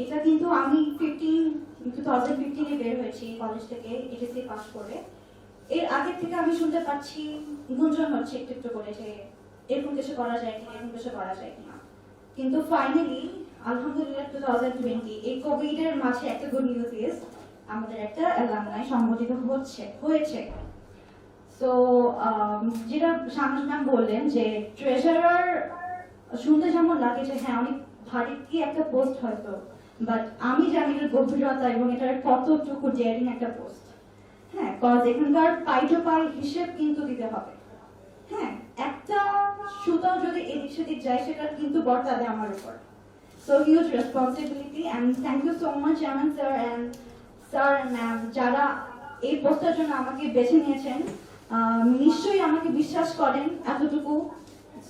এটা কিন্তু আমি 2015 বের হয়েছি এই কলেজ থেকে এইচএসসি পাস করে। এর আগে থেকে আমি শুনতে পাচ্ছি, গুঞ্জন হচ্ছে একটু একটু করে যে এরকম কিছু করা যায় কিনা, এরকম কিছু করা যায় কিনা। কিন্তু ফাইনালি আলহামদুলিল্লাহ 2020 এই কোভিড এর মাঝে একটা গুড নিউজ ইজ আমাদের একটা অ্যালামনাই সংগঠিত হয়েছে। সো যেটা শাহনাজ ম্যাম বললেন যে ট্রেজারার শুনতে যেমন লাগে যে হ্যাঁ অনেক ভারী কি একটা পোস্ট হয়তো, বাট আমি জানি এর গভীরতা এবং এটার কতটুকু ডেয়ারিং একটা পোস্ট। হ্যাঁ, কজ এখানকার পাই টু পাই হিসেব কিন্তু দিতে হবে। হ্যাঁ, একটা সুতাও যদি এদিক সেদিক যায় সেটা কিন্তু বর্তাবে আমার উপর। So huge responsibility, and thank you so much chairman sir and ma'am, যারা এই পোস্টের জন্য আমাকে বেছে নিয়েছেন। নিশ্চয়ই আমাকে বিশ্বাস করেন এতটুকু।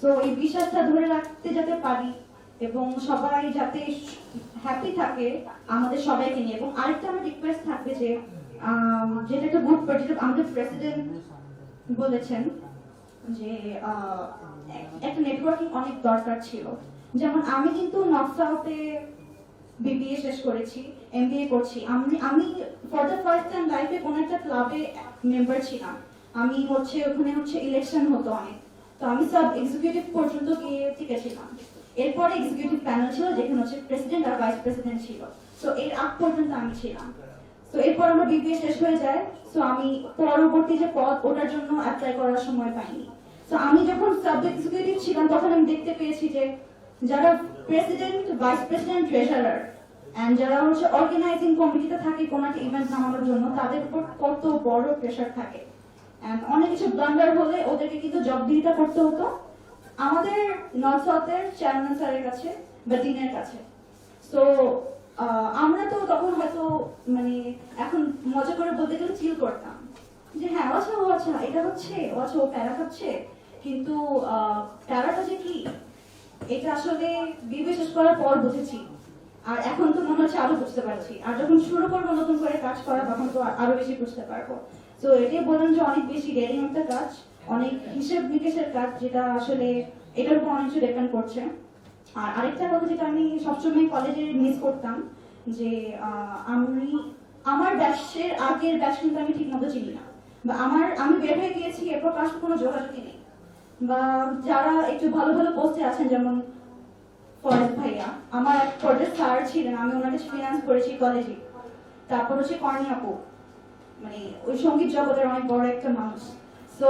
সো এই বিশ্বাসটা ধরে রাখতে যাতে পারি এবং সবাই যাতে হ্যাপি থাকে আমাদের সবাইকে নিয়ে। এবং আরেকটা আমার রিকোয়েস্ট থাকবে যে যেটা একটা গুড যেটা আমাদের প্রেসিডেন্ট বলেছেন যে একটা নেটওয়ার্কিং অনেক দরকার ছিল। যেমন আমি কিন্তু নর্থ সাউথে বিবিএ শেষ করেছি, এমবিএ করছি। আমি ফর দ্য ফার্স্ট টাইম লাইফে কোনো একটা ক্লাবে মেম্বার ছিলাম। আমি ওখানে ইলেকশন হতো অনেক, তো আমি সাব এক্সিকিউটিভ পর্যন্ত গিয়ে টিকেছিলাম। এরপরে এক্সিকিউটিভ প্যানেল ছিল যেখানে প্রেসিডেন্ট আর ভাইস প্রেসিডেন্ট ছিল। তো এর আগ পর্যন্ত আমি ছিলাম। তো এরপর আমার বিবিএ শেষ হয়ে যায়। তো আমি পরবর্তী যে পদ ওটার জন্য অ্যাপ্লাই করার সময় পাইনি। তো আমি যখন সাব এক্সিকিউটিভ ছিলাম তখন আমি দেখতে পেয়েছি যে যারা president, vice president, treasurer and যারা অর্গানাইজিং কমিটিতে থাকে কোনো একটা ইভেন্ট নামানোর জন্য, তাদের উপর কত বড় প্রেসার থাকে। এন্ড অনেক কিছু ব্লান্ডার হলে ওদেরকে কিন্তু জবাবদিহিতা করতে হতো আমাদের নর্থ সাউথের চেয়ারম্যান স্যারের কাছে বা ডিনের কাছে। তো আমরা তো তখন হয়তো মানে এখন মজা করে বলতে গেলে চিল করতাম যে হ্যাঁ আচ্ছা এটা হচ্ছে, ও প্যারা খাচ্ছে। কিন্তু প্যারাটা যে কি এটা আসলে বিবিএ শেষ করার পর বুঝেছি। আর এখন তো মনে হচ্ছে আরো বুঝতে পারছি। আর যখন শুরু করবো নতুন করে কাজ করা তখন তো আরো বেশি বুঝতে পারবো। তো এটাই বললাম যে অনেক বেশি ডেয়ারিং একটা কাজ, অনেক হিসেব নিকেশের কাজ, যেটা আসলে এটার উপর অনেক কিছু ডিপেন্ড করছে। আর আরেকটা কথা যেটা আমি সবসময় কলেজে মিস করতাম যে আমি আমার ব্যাচের আগের ব্যাচ কিন্তু আমি ঠিক মতো চিনি না, বা আমি বের হয়ে গিয়েছি এরপর কার সাথে কোনো যোগাযোগই নেই। বা যারা একটু ভালো ভালো পোস্টে আছেন, যেমন ফয়েজ ভাইয়া, আমার এক পর্যায়ে স্যার ছিলেন, আমি ওনার কাছে ফিনান্স করেছি কলেজে। তারপর হচ্ছে কর্ণী আপু, মানে ওই সঙ্গীত জগতের অনেক বড় একটা মানুষ। সো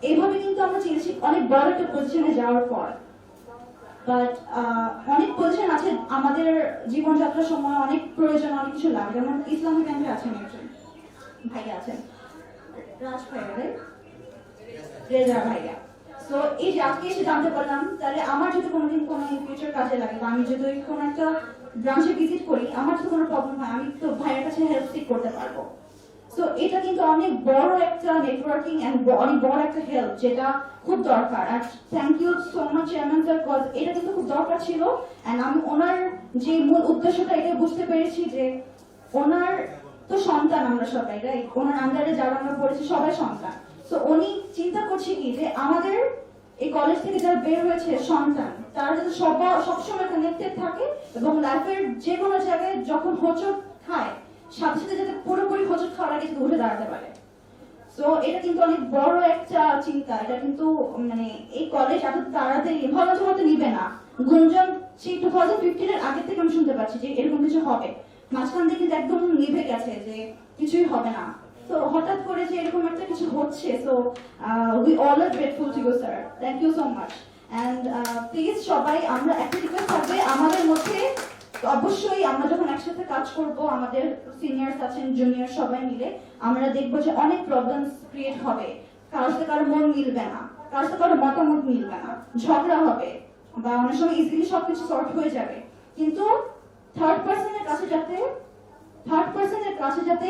এইভাবে কিন্তু আমরা চিনেছি অনেক বড় একটা পজিশনে যাওয়ার পর। বাট অনেক পজিশন আছে আমাদের জীবনযাত্রার সময়, অনেক প্রয়োজন, অনেক কিছু লাগে। যেমন ইসলামী ব্যাংকে আছেন একজন ভাইয়া, আছেন রাজ ভাইয়া, রেজা ভাইয়া। সো এই যে আজকে এসে জানতে পারলাম, তাহলে আমার যদি কোনোদিন কোনো ফিউচার কাজে লাগে বা আমি যদি কোনো একটা ব্রাঞ্চে ভিজিট করি, আমার যদি কোনো প্রবলেম হয়, আমি তো ভাইয়ের কাছে হেল্প সিক করতে পারবো। সো এটা কিন্তু অনেক বড় একটা নেটওয়ার্কিং এন্ড অনেক বড় একটা হেল্প, যেটা খুব দরকার। আর thank you so much chairman sir, cause এটা কিন্তু খুব দরকার ছিল। এন্ড আমি ওনার যে মূল উদ্দেশ্যটা এটা বুঝতে পেরেছি যে ওনার তো সন্তান আমরা সবাই, রাইট? ওনার আন্ডারে যারা আমরা পড়েছি সবাই সন্তান। তো উনি চিন্তা করছে কি যে আমাদের এই কলেজ থেকে যারা বের হয়েছে সন্তান, তারা যাতে সবসময় কানেক্টেড থাকে এবং লাইফের যে কোনো জায়গায় যখন হোঁচট খায়, সাথে সাথে যাতে পুরোপুরি হোঁচট খাওয়ার আগে উঠে দাঁড়াতে পারে। সো এটা কিন্তু অনেক বড় একটা চিন্তা। এটা কিন্তু মানে এই কলেজ এত তাড়াতাড়ি ভালো হতে নিবে না। গুঞ্জন সেই 2015 এর আগে থেকে আমি শুনতে পাচ্ছি যে এরকম কিছু হবে, মাঝখান দিয়ে কিন্তু একদম নিভে গেছে যে কিছুই হবে না। তো হঠাৎ করে যে এরকম একটা কিছু হচ্ছে, so we all are grateful to you sir, thank you so much. And please সবাই, আমরা একটা রিকোয়েস্ট থাকবে আমাদের মধ্যে, অবশ্যই আমরা যখন একসাথে কাজ করব, আমাদের সিনিয়র্স আছেন, জুনিয়র সবাই মিলে, আমরা দেখবো যে অনেক প্রবলেমস ক্রিয়েট হবে। কারোর সাথে কারো মন মিলবে না, কারোর সাথে কারো মতামত মিলবে না, ঝগড়া হবে বা অনেক সময় ইজিলি সবকিছু সর্ট হয়ে যাবে। কিন্তু থার্ড পার্সনের কাছে যাতে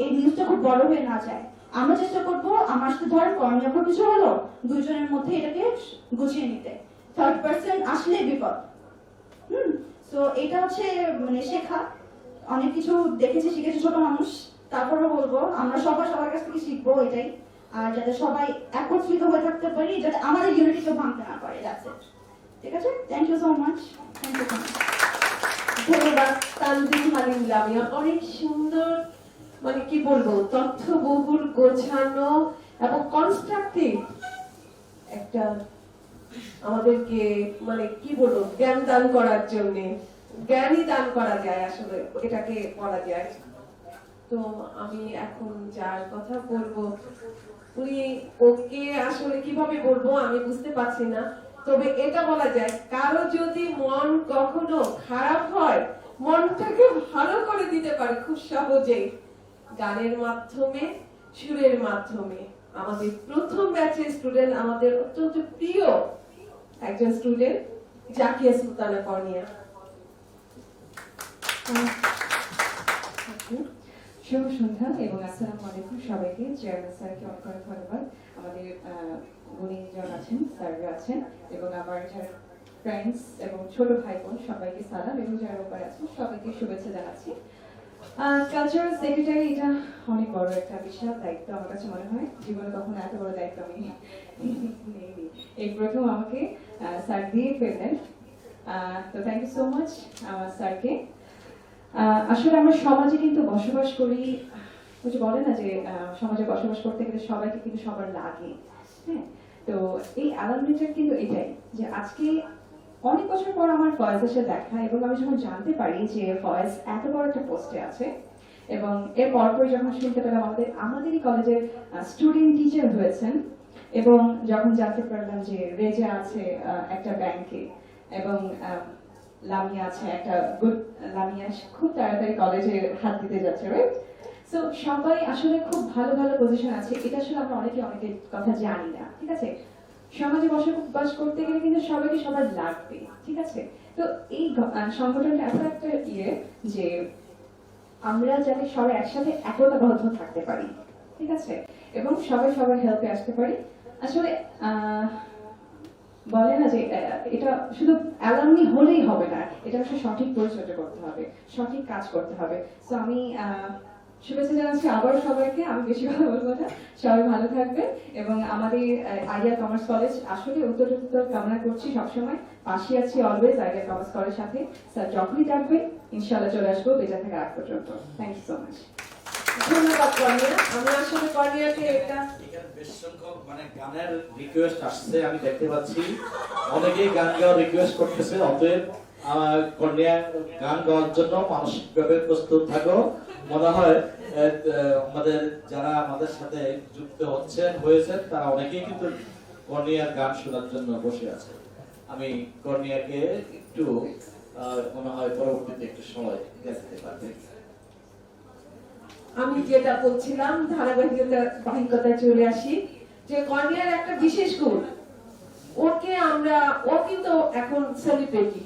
এই নিউজটা খুব বড় হয়ে না যায়, আমরা চেষ্টা করবো। আমার সাথে ধর কর্ণিয়াপুর কিছু হলো, দুইজনের মধ্যে এটাকে গুছিয়ে নিতে। থার্ড পার্সন আসলে বিপদ। তো এটা হচ্ছে মানে শেখা, অনেক কিছু দেখেছি, শিখেছি, ছোট মানুষ, তারপরে বলবো আমরা সবাই সবার কাছ থেকে শিখবো এটাই। আর যাতে সবাই একত্রিত হয়ে থাকতে পারি, যাতে আমাদের ইউনিটিকে ভাঙতে না পারে। That's it. ঠিক আছে, thank you so much. Thank you so much. ধন্যবাদ তানজিম হালিম লামিয়া, অনেক সুন্দর, মানে কি বলবো, তথ্যবহুল, গোছানো এবং কনস্ট্রাকটিভ একটা আমাদেরকে মানে কি বলবো জ্ঞান দান করার জন্য, জ্ঞানই দান করা যায় আসলে এটাকে বলা যায়। তো আমি এখন যার কথা বলবো উনি, ওকে আসলে কিভাবে বলবো আমি বুঝতে পারছি না। তবে এটা বলা যায়, কারো যদি মন কখনো খারাপ হয়, মনটাকে ভালো করে দিতে পারে খুব সহজেই গানের মাধ্যমে, সুরের মাধ্যমে। আমাদের প্রথম ব্যাচের স্টুডেন্ট, আমাদের অত্যন্ত প্রিয় একজন স্টুডেন্ট, জাকিয়া সুলতানা কর্ণিয়া। শুভ সন্ধ্যা এবং আসসালামু আলাইকুম সবাইকে। চেয়ারম্যান স্যারকে অনেক অনেক ধন্যবাদ, আমাদের গুণীজন আছেন, স্যাররা আছেন এবং আমার যারা ফ্রেন্ডস এবং ছোট ভাই বোন সবাইকে সালাম, এবং যারা উপরে আছেন সবাইকে শুভেচ্ছা জানাচ্ছি। কালচারাল সেক্রেটারি এটা অনেক বড় একটা বিশাল দায়িত্ব আমার কাছে মনে হয়, জীবনে কখনো এত বড় দায়িত্ব আমি নেইনি, এই প্রথম আমাকে স্যার দিয়ে ফেললেন। তো থ্যাংক ইউ সো মাচ আমার স্যারকে। আসলে আমরা সমাজে কিন্তু বসবাস করি, বলে না যে সমাজে বসবাস করতে গেলে সবাইকে কিন্তু সবার লাগে। হ্যাঁ, তো এই অ্যালামনিটার কিন্তু এটাই যে আজকে অনেক বছর পর আমার ফয়েজের সাথে দেখা, এবং আমি যখন জানতে পারি যে ফয়েজ এত বড় একটা পোস্টে আছে, এবং এর পরপরই যখন শুনতে পেলাম আমাদেরই কলেজের স্টুডেন্ট টিচার হয়েছেন, এবং যখন জানতে পারলাম যে রেজা আছে একটা ব্যাংকে এবং লামিয়া আছে একটা লামিয়া খুব তাড়াতাড়ি কলেজে হাত দিতে যাচ্ছে, রাইট? সো সবাই আসলে খুব ভালো ভালো পজিশন আছে, এটা আসলে আমরা অনেকের কথা জানি না। ঠিক আছে, সমাজে বসবাস করতে গেলে কিন্তু সবাইকে সবার লাগবে। ঠিক আছে, তো এই সংগঠনটা এত একটা যে আমরা যাতে সবাই একসাথে একতাবদ্ধ থাকতে পারি, ঠিক আছে, এবং সবাই সবার হেল্পে আসতে পারি। আসলে বলে না যে এটা শুধু অ্যালামনি হলেই হবে না, এটা আসলে সঠিক পরিচর্যা করতে হবে, সঠিক কাজ করতে হবে। তো আমি শুভেচ্ছা জানাচ্ছি আবার সবাইকে। আমি বেশি কথা বলবো না, সবাই ভালো থাকবেন, এবং আমাদের আইডিয়াল কমার্স কলেজ আসলে উত্তর কামনা করছি, সবসময় পাশে আছি অলওয়েজ আইডিয়াল কমার্স কলেজের সাথে। স্যার যখনই ডাকবেন ইনশাআল্লাহ চলে আসবো বেঁচে থাকার আগ পর্যন্ত। Thank you so much. ধন্যবাদ কর্নিয়া। আমি আসলে কর্নিয়াকে এটা এখানে বেশ সংখ্যক মানে গানের রিকোয়েস্ট আসছে, আমি দেখতে পাচ্ছি অনেকেই গান গাওয়ার রিকোয়েস্ট করতেছে। অতএব কর্নিয়া গান গাওয়ার জন্য মানসিকভাবে প্রস্তুত থাকো। মনে হয় আমাদের যারা আমাদের সাথে যুক্ত হয়েছেন তারা অনেকেই কিন্তু কর্নিয়ার গান শোনার জন্য বসে আছে। আমি কর্নিয়াকে একটু মনে হয় পরবর্তীতে একটু সময় দেখতে পারবে। আমি যেটা বলছিলাম ধারাবাহিকতায় চলে আসি, যে কর্নিয়ার একটা বিশেষ গুণ, ও কিন্তু এখন সেলিব্রিটি।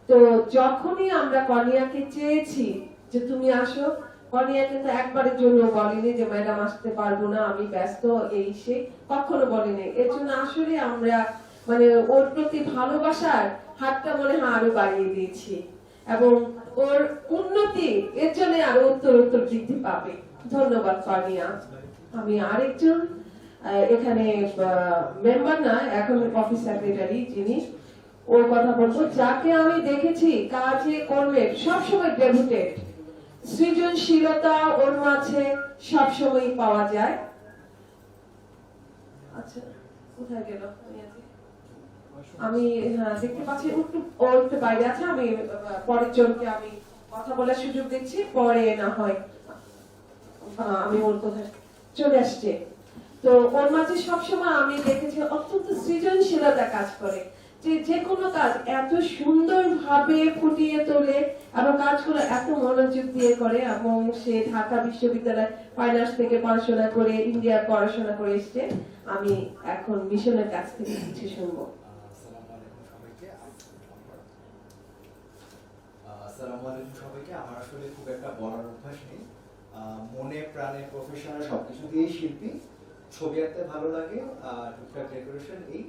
তো যখনই আমরা কর্নিয়াকে চেয়েছি যে তুমি আসো, কর্নিয়া কিন্তু একবারের জন্য বলেনি যে ম্যাডাম আসতে পারবো না, আমি ব্যস্ত, এই সে কখনো বলেনি। এর জন্য আসলে আমরা মানে ওর প্রতি ভালোবাসার হাতটা মনে হয় আরো বাড়িয়ে দিয়েছি, এবং ওর উন্নতি এর জন্য আরো উত্তর বৃদ্ধি পাবে। ধন্যবাদ কর্নিয়া। আমি আরেকজন এখানে মেম্বার না, এখন অফিস সেক্রেটারি, যিনি ওর কথা বলবো, যাকে আমি দেখেছি কাজে কর্মে সবসময় ডেভোটেড, সৃজনশীলতা ওর মাঝে সবসময় পাওয়া যায়। আচ্ছা, কোথায় গেল? আমি দেখতে পাচ্ছি ও একটু বাইরে আছে। আমি পরের জনকে আমি কথা বলার সুযোগ দিচ্ছি, পরে না হয় আমি ওর কোথায় চলে আসছে। তো ওর মাঝে সবসময় আমি দেখেছি অত্যন্ত সৃজনশীলতা কাজ করে, যে কোনো কাজ এত সুন্দর ভাবে ফুটিয়ে তোলে এবং কাজগুলো এত মনোযোগ দিয়ে করে। এবং সে ঢাকা বিশ্ববিদ্যালয় ফাইন্যান্স থেকে পড়াশোনা করে ইন্ডিয়া পড়াশোনা করে এসছে। আমি এখন মিশনের কাছ থেকে কিছু শুনবো। আসসালামু আলাইকুম সবাইকে। আমার আসলে খুব একটা বলার অভ্যাস নেই, মনে প্রাণে প্রফেশনাল সবকিছু দিয়েই শিল্পী। ছবি আঁকতে ভালো লাগে, টুকটাক ডেকোরেশন, এই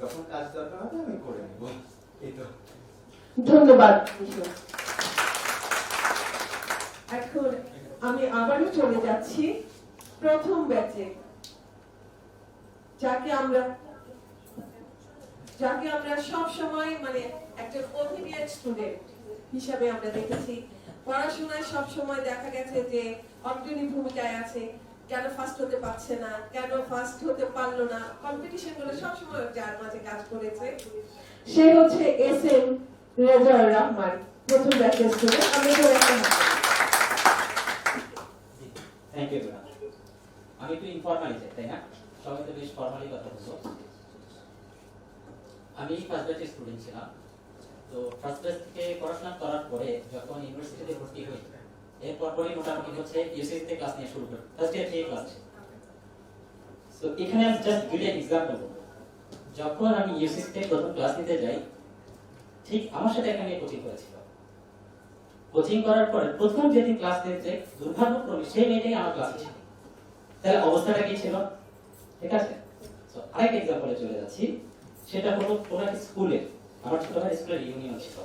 যখন কাজ দরকার হবে আমি করে নেব, এই তো। ধন্যবাদ। এখন আমি আবারও চলে যাচ্ছি প্রথম ব্যাচে, যাকে আমরা সব সময় মানে একজন অভিনিয়ত স্টুডেন্ট হিসাবে আমরা দেখেছি। পড়াশোনায় সব সময় দেখা গেছে যে অগ্রণী ভূমিকায় আছে, কেন ফার্স্ট হতে পারছে না, কেন ফার্স্ট হতে পারলো না, কম্পিটিশন গুলো সবসময় যার মাঝে কাজ করেছে, সে হচ্ছে SM রেজাউর রহমান, প্রথম ব্যাচের স্টুডেন্ট। আমি তো একটা থ্যাংক ইউ। আমি একটু ইনফরমালি যাই, তাই না? সবাই তো বেশ ফর্মালি কথা বলবো। আমি ফার্স্ট ব্যাচের স্টুডেন্ট ছিলাম। তো ফার্স্ট ব্যাচ থেকে পড়াশোনা করার পরে যখন ইউনিভার্সিটিতে ভর্তি হই, এরপর পরই মোটামুটি হচ্ছে ইউসিএস তে ক্লাস নিয়ে শুরু করি। ফার্স্ট ইয়ার থেকে ক্লাস। সো এখানে আমি জাস্ট গিভ এন এক্সাম্পল। যখন আমি ইউসিএস তে প্রথম ক্লাস নিতে যাই, ঠিক আমার সাথে একটা মেয়ে কোচিং করেছিল। কোচিং করার পরে প্রথম যেদিন ক্লাস নিতে দুর্ভাগ্যক্রমে সেই মেয়েটাই আমার ক্লাসে ছিল। তাহলে অবস্থাটা কি ছিল? ঠিক আছে। সো আরেকটা এক্সাম্পলে চলে যাচ্ছি। সেটা হলো কোন এক স্কুলে, আমার ছোট ভাই স্কুলের ইউনিয়ন ছিল,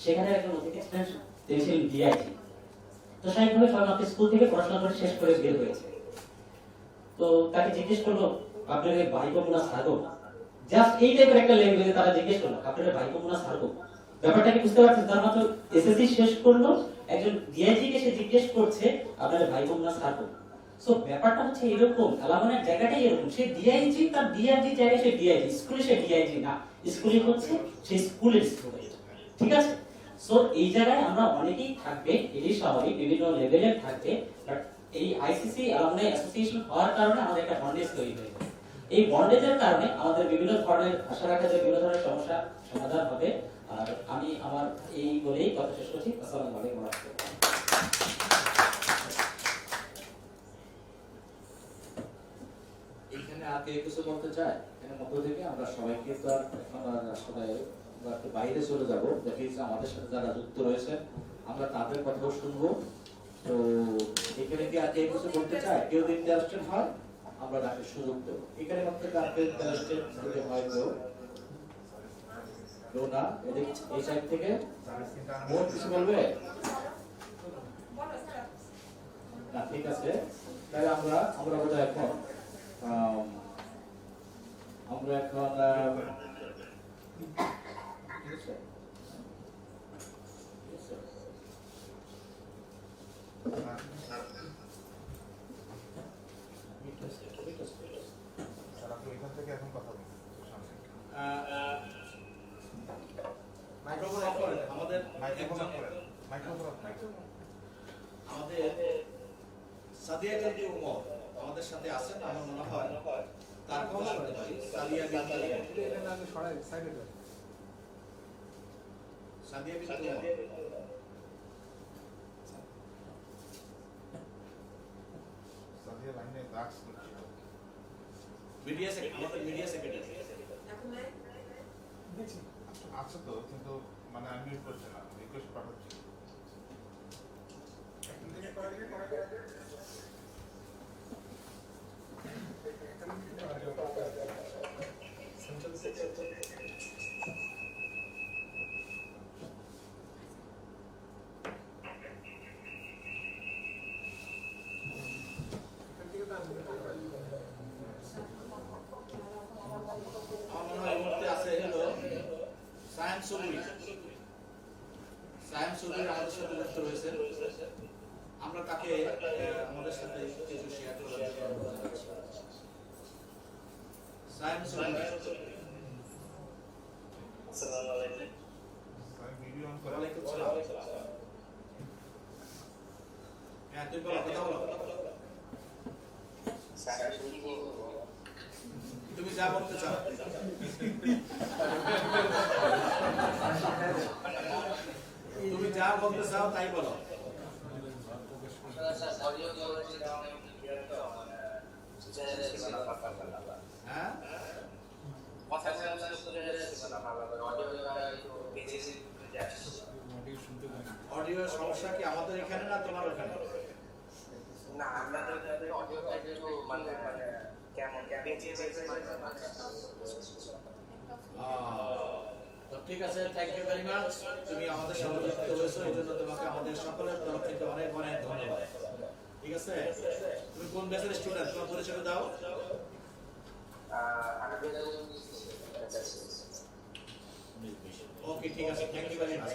সেখানে একজন অতিথি ছিলেন, তিনি ছিলেন ডিআইজি। তো স্বাভাবিকভাবে সবাই স্কুল থেকে পড়াশোনা করে শেষ করে বের হয়েছে। তো তাকে জিজ্ঞেস করলো, আপনার ভাইপো মুনা সারগো, জাস্ট এই টাইপের একটা ল্যাঙ্গুয়েজে তারা জিজ্ঞেস করলো, আপনার ভাইপো মুনা সারগো। ব্যাপারটা কি বুঝতে পারছেন? তার মাত্র এসএসসি শেষ করলো, একজন ডিআইজি কে সে জিজ্ঞেস করছে আপনার ভাইপো মুনা সারগো। সো ব্যাপারটা হচ্ছে এরকম, আলামানের জায়গাটাই এরকম। সে ডিআইজি, তার ডিআইজি জায়গায় সে ডিআইজি, স্কুলে সে ডিআইজি না, স্কুলে হচ্ছে সে স্কুলের স্টুডেন্ট। ঠিক আছে। সো এই জায়গায় আমরা অনেকেই থাকবে, এটি স্বাভাবিক, বিভিন্ন লেভেলের থাকবে, বাট এই আইসিসি অ্যালুমনাই অ্যাসোসিয়েশন হওয়ার কারণে আমাদের একটা বন্ডেজ তৈরি হয়ে যায়। এই বন্ডেজের কারণে আমাদের বিভিন্ন ধরনের আশা রাখা যায় বিভিন্ন ধরনের সমস্যা সমাধান হবে। আর আমি আমার এই বলেই কথা শেষ করছি। আসসালামু আলাইকুম ওয়া রাহমাতুল্লাহ। এখানে আর কেউ কিছু বলতে চায়? এর মধ্য থেকে আমরা সবাইকে তো আর আসলে একটু বাইরে চলে যাব, দেখি আমাদের সাথে যারা যুক্ত রয়েছে আমরা তাদের কথাও শুনবো। তো এখানে কি আর কেউ কিছু বলতে চায়? কেউ যদি ইন্টারেস্টেড হয় আমরা তাকে সুযোগ দেবো। এখানে মধ্যে কাউকে ইন্টারেস্টেড যদি হয় কেউ না, এই সাইড থেকে মোট কিছু বলবে না? ঠিক আছে, তাহলে আমরা বোধহয় এখন স্যার আপনি এখান থেকে এখন কথা বলুন সামনে মাইক্রোফোন অফ করেন। আমাদের মাইক্রোফোন অফ করেন মাইক্রোফোন অফ আমাদের সাদিয়া বিনতে উমর আমাদের সাথে আছেন, আমার মনে হয় তার কথা শুনতে পারি। সাদিয়া বিনতে উমর, সাদিয়া বিনতে উমর। সাদিয়া লাইনে দাগ করছে মিডিয়া সেক্রেটারি, আমাদের মিডিয়া সেক্রেটারি। আচ্ছা তো কিন্তু মানে আনমিউট করছে না, রিকোয়েস্ট পাঠাচ্ছি। আমার মনে হয় এই মুহূর্তে আছে হলো সায়েন্স চৌধুরী। সায়েন্স চৌধুরী আমাদের সাথে যুক্ত রয়েছেন। আমরা তাকে আমাদের সাথে কিছু শেয়ার করার জন্য অনুরোধ জানাচ্ছি। Science Chowdhury, sir video on করেন। ওয়ালাইকুম সালাম। হ্যাঁ, তুই বলো, কথা বলো। তুমি যা বলতে চাও। তুমি যা বলতে চাও তাই বলো। হ্যাঁ, অডিও সমস্যা কি আমাদের এখানে না তোমার ওখানে? না আমরা অডিও মানে কেমন তো ঠিক আছে, থ্যাংক ইউ ভেরি মাচ। তুমি আমাদের সাথে যুক্ত হয়েছো, এই জন্য তোমাকে আমাদের সকলের তরফ থেকে অনেক অনেক ধন্যবাদ। ঠিক আছে, তুমি কোন ব্যাচের স্টুডেন্ট, তোমার পরিচয় দাও। ওকে, ঠিক আছে, থ্যাংক ইউ ভেরি মাচ।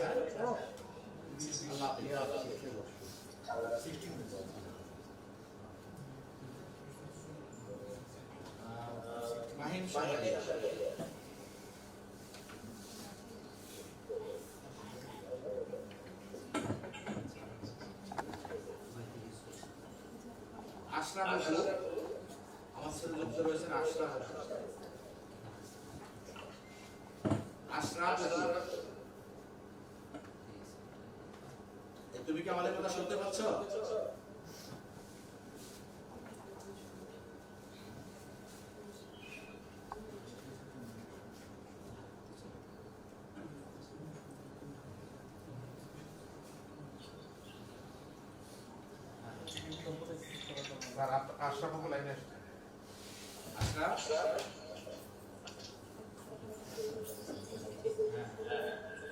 আল্লাহ হাফেজ। মাহিন সাহেব, আশরাফ বসু আমার সাথে যুক্ত রয়েছেন। আশরাফ বসু, আশরাফ বসু, তুমি কি আমাদের কথা শুনতে পাচ্ছ? স্যার আশরাফ আপু লাইনে আসছে। আশরাফ,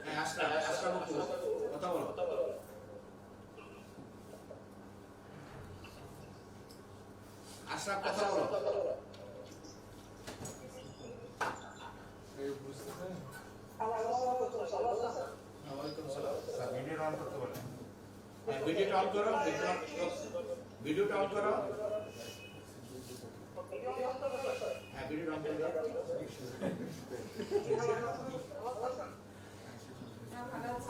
হ্যাঁ আশরাফ, আশরাফ আপু কথা বলো। আশরাফ কথা বলো। ওয়ালাইকুম সালাম। স্যার ভিডিও অন করতে বলেন। ভিডিওটা অন করো, ভিডিওটা অন করো। হ্যাঁ, ভিডিওটা অন করো।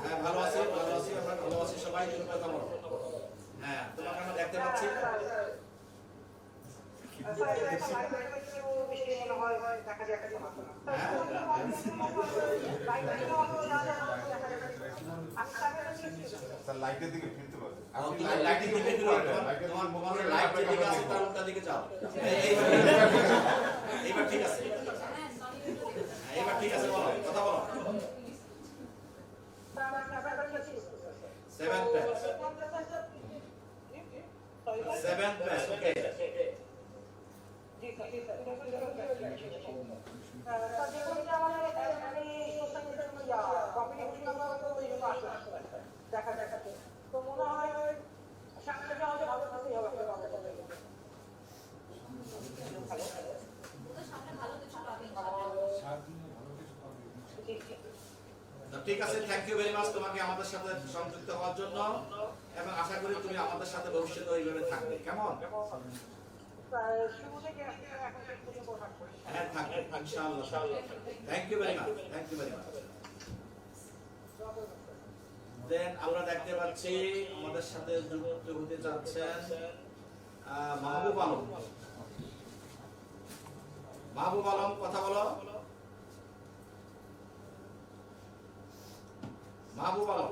হ্যাঁ, ভালো আছি, ভালো আছি, আমরা ভালো আছি সবাই। তুমি কথা বলো। হ্যাঁ, তোমাকে আমরা দেখতে পাচ্ছি। স্যার লাইটের দিকে ফিরতে বলেন। আপনি লাইটের দিকে ফিরো, তোমার মোবাইলের লাইট যেদিকে আছে তার উল্টা দিকে যাও। এইবার ঠিক আছে, এইবার ঠিক আছে, বলো, কথা বলো। 7th batch, 7th batch, okay. তো মনে হয় সামনে আমাদের ভালো থাকতেই হবে। ঠিক আছে, থ্যাংক ইউ ভেরি মাচ তোমাকে আমাদের সাথে সংযুক্ত হওয়ার জন্য। এবং আশা করি তুমি আমাদের সাথে ভবিষ্যতে ওইভাবে থাকবে, কেমন? শুরু থেকে এখন পর্যন্ত থাকবে। হ্যাঁ, থাকবে ইনশাআল্লাহ। Thank you very much, thank you very much. Then আমরা দেখতে পাচ্ছি আমাদের সাথে যুক্ত হতে যাচ্ছেন মাহবুব আলম। মাহবুব আলম, কথা বলো। মাহবুব আলম,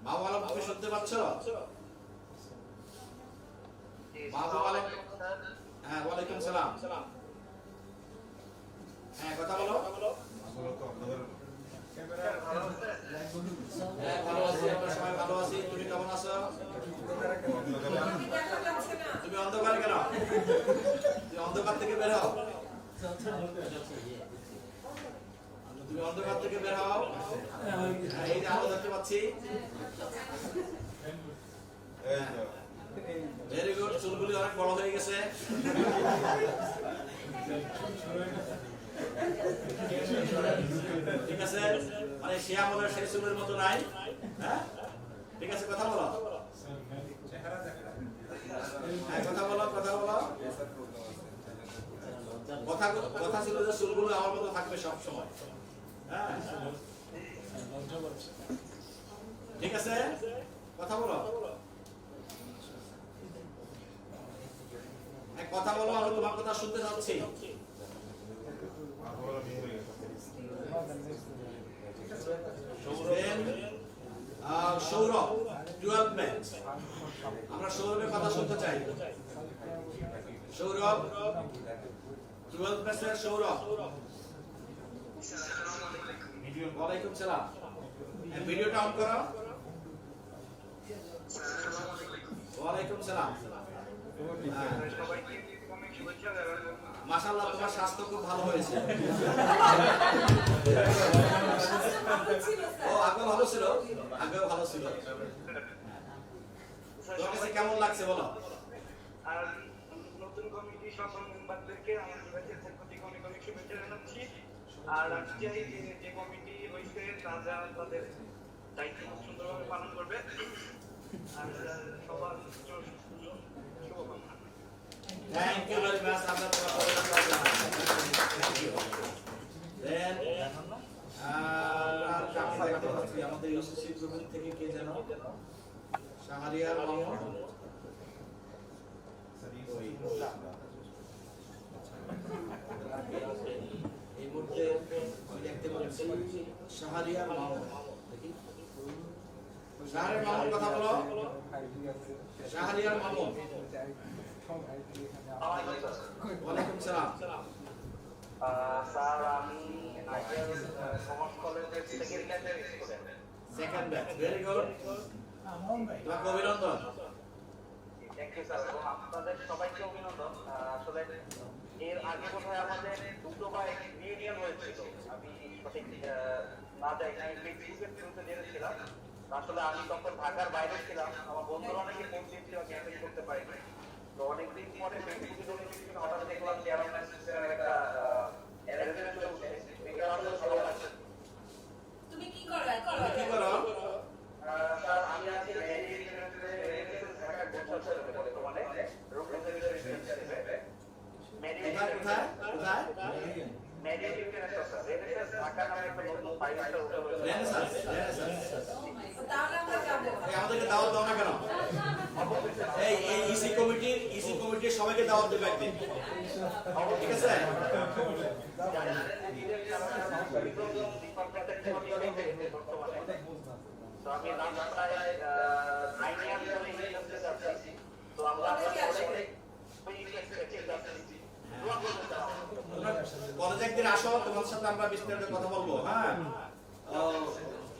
মাহবুব আলম, তুমি শুনতে পাচ্ছ? মাহবুব আলম, হ্যাঁ, ওয়ালাইকুম সালাম। হ্যাঁ, কথা বলো। হ্যাঁ, ভালো আছি, আমরা সবাই ভালো আছি। তুমি কেমন আছো? তুমি অন্ধকার কেন? তুমি অন্ধকার থেকে বের হও। তুমি অন্ধকার থেকে বের হও। এই যে আলো দেখতে পাচ্ছি। ভেরি গুড, চুলগুলি অনেক বড় হয়ে গেছে। ঠিক আছে, মানে সে আমলের সেই চুলের মতো নাই। হ্যাঁ, ঠিক আছে, কথা বলো। হ্যাঁ, কথা বলো, কথা বলো। কথা ছিল যে চুলগুলো আমার মতো থাকবে সব সময়। হ্যাঁ, ঠিক আছে, কথা বলো। কথা বলো, আমি তোমার কথা শুনতে চাচ্ছি। সৌরভ, 12 ম্যাচ। আমরা সৌরভের কথা শুনতে চাই। সৌরভ, 12 ম্যাচের সৌরভ। ওয়ালাইকুম সালাম। ভিডিওটা অন করো। ওয়ালাইকুম সালাম। মাশাআল্লাহ, তোমার স্বাস্থ্য খুব ভালো হয়েছে। ও, আগে ভালো ছিল, আগেও ভালো ছিল। তোমার কাছে কেমন লাগছে বলো? আর নতুন কমিটি সকল মেম্বারদেরকে আমার বিভাগের পক্ষ থেকে অনেক অনেক শুভেচ্ছা জানাচ্ছি। আর আজকে যে কমিটি হয়েছে তারা তাদের দায়িত্ব খুব সুন্দরভাবে পালন করবে। আর সবার শুভকামনা। Thank you very much. আমরা তোমার দেন আমাদের ইউসিসি গ্রুপ থেকে কে যেন শাহরিয়ার মামুন। এই মুহূর্তে আমি দেখতে পাচ্ছি শাহরিয়ার মামুন। শাহরিয়ার মামুন, কথা বলো। শাহরিয়ার মামুন। ওয়ালাইকুম সালাম। স্যার, আমি কমার্স কলেজের সেকেন্ড ব্যাচের student. Second batch, very good. তোমাকে অভিনন্দন। থ্যাংক ইউ স্যার, এবং আপনাদের সবাইকে অভিনন্দন। আসলে এর আগে বোধহয় আমাদের দুটো বা রিউনিয়ন হয়েছিল, আমি সঠিক না যাই না, ফেসবুকের থ্রুতে জেনেছিলাম। আসলে আমি তখন ঢাকার বাইরে ছিলাম, আমার বন্ধুরা অনেকে ফোন দিয়েছিল, আমি অ্যাটেন্ড করতে পারিনি। তো অনেকদিন পরে ফেসবুকে হঠাৎ দেখলাম যে আমার একটা অ্যারেঞ্জমেন্ট চলছে। এটা আসলে ভালো লাগছে। তুমি কি করো? কি করো? স্যার, আমি আছি ঢাকা গোছাল বর্তমানে রূপগঞ্জের হিসেবে কোথায় কোথায় কোথায়? Medical international sir, renaissance Dhaka নামে একটা নতুন ফাইলটা উঠে হয়েছে। রেনেসান্স, তাহলে আমরা যাব। আমাদেরকে দাওয়াত দাও না কেন? এই ইসি কমিটির সবাইকে দাওয়াত দেবে একদিন, ঠিক আছে? তো আমি রাস্তায় আইনিয়ান চলে যেতে যাচ্ছি। তো আমরা কলেজে একদিন আসো, তোমার সাথে আমরা বিস্তারিত কথা বলবো। হ্যাঁ,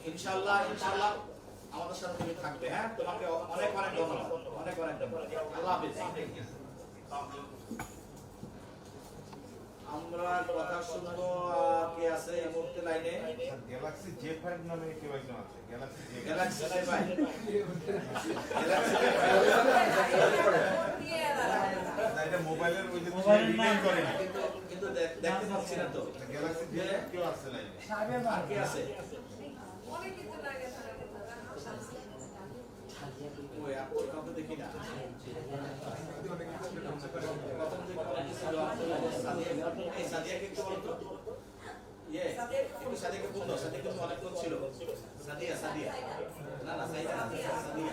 ইনশাআল্লাহ ইনশাআল্লাহ আমাদের সাথে তুমি থাকবে। হ্যাঁ, তোমাকে অনেক অনেক ধন্যবাদ, অনেক অনেক ধন্যবাদ। আল্লাহ হাফেজ। আমরা কথা শুনবো। কে আছে এই মুহূর্তে লাইনে? গ্যালাক্সি J5 নামে কেউ একজন আছে। Galaxy J5। এটা মোবাইলের ওই যে রিমেইন করে না, কিন্তু দেখতে পাচ্ছি না তো। গ্যালাক্সি J কেউ আছে লাইনে? আর কে আছে? ওই ওই কাউকে দেখি না প্রথম থেকে অনেক কিছু এই সাদিয়াকে একটু বলো তো ইয়ে একটু সাদিয়াকে বলো সাদিয়া কিন্তু অনেকক্ষণ ছিল সাদিয়া সাদিয়া না না সাইদা না সাদিয়া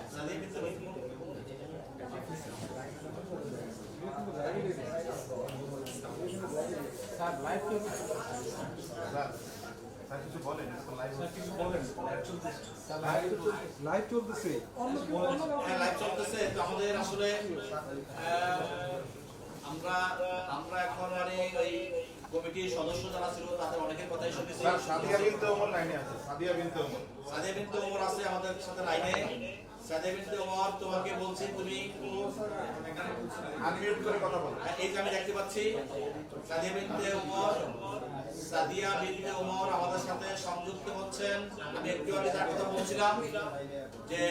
সাদিয়া কিন্তু স্যার লাইভ স্যার কিছু বলেন কিছু বলেন লাইভ চলতেছে লাইভ চলতেছে তো আমাদের আসলে আমরা আমরা এখন মানে ওই কমিটির সদস্য যারা ছিল তাদের অনেকের কথাই শুনেছি সাদিয়া বিনতে ওমর লাইনে আছে সাদিয়া বিনতে ওমর আছে আমাদের সাথে লাইনে সাদিয়া বিনতে ওমর তোমাকে বলছি তুমি আনমিউট করে কথা বলো এই যে আমি দেখতে পাচ্ছি সাদিয়া বিনতে ওমর আমাদের সাথে সংযুক্ত হচ্ছেন আমি একটু আগে তার কথা বলছিলাম যে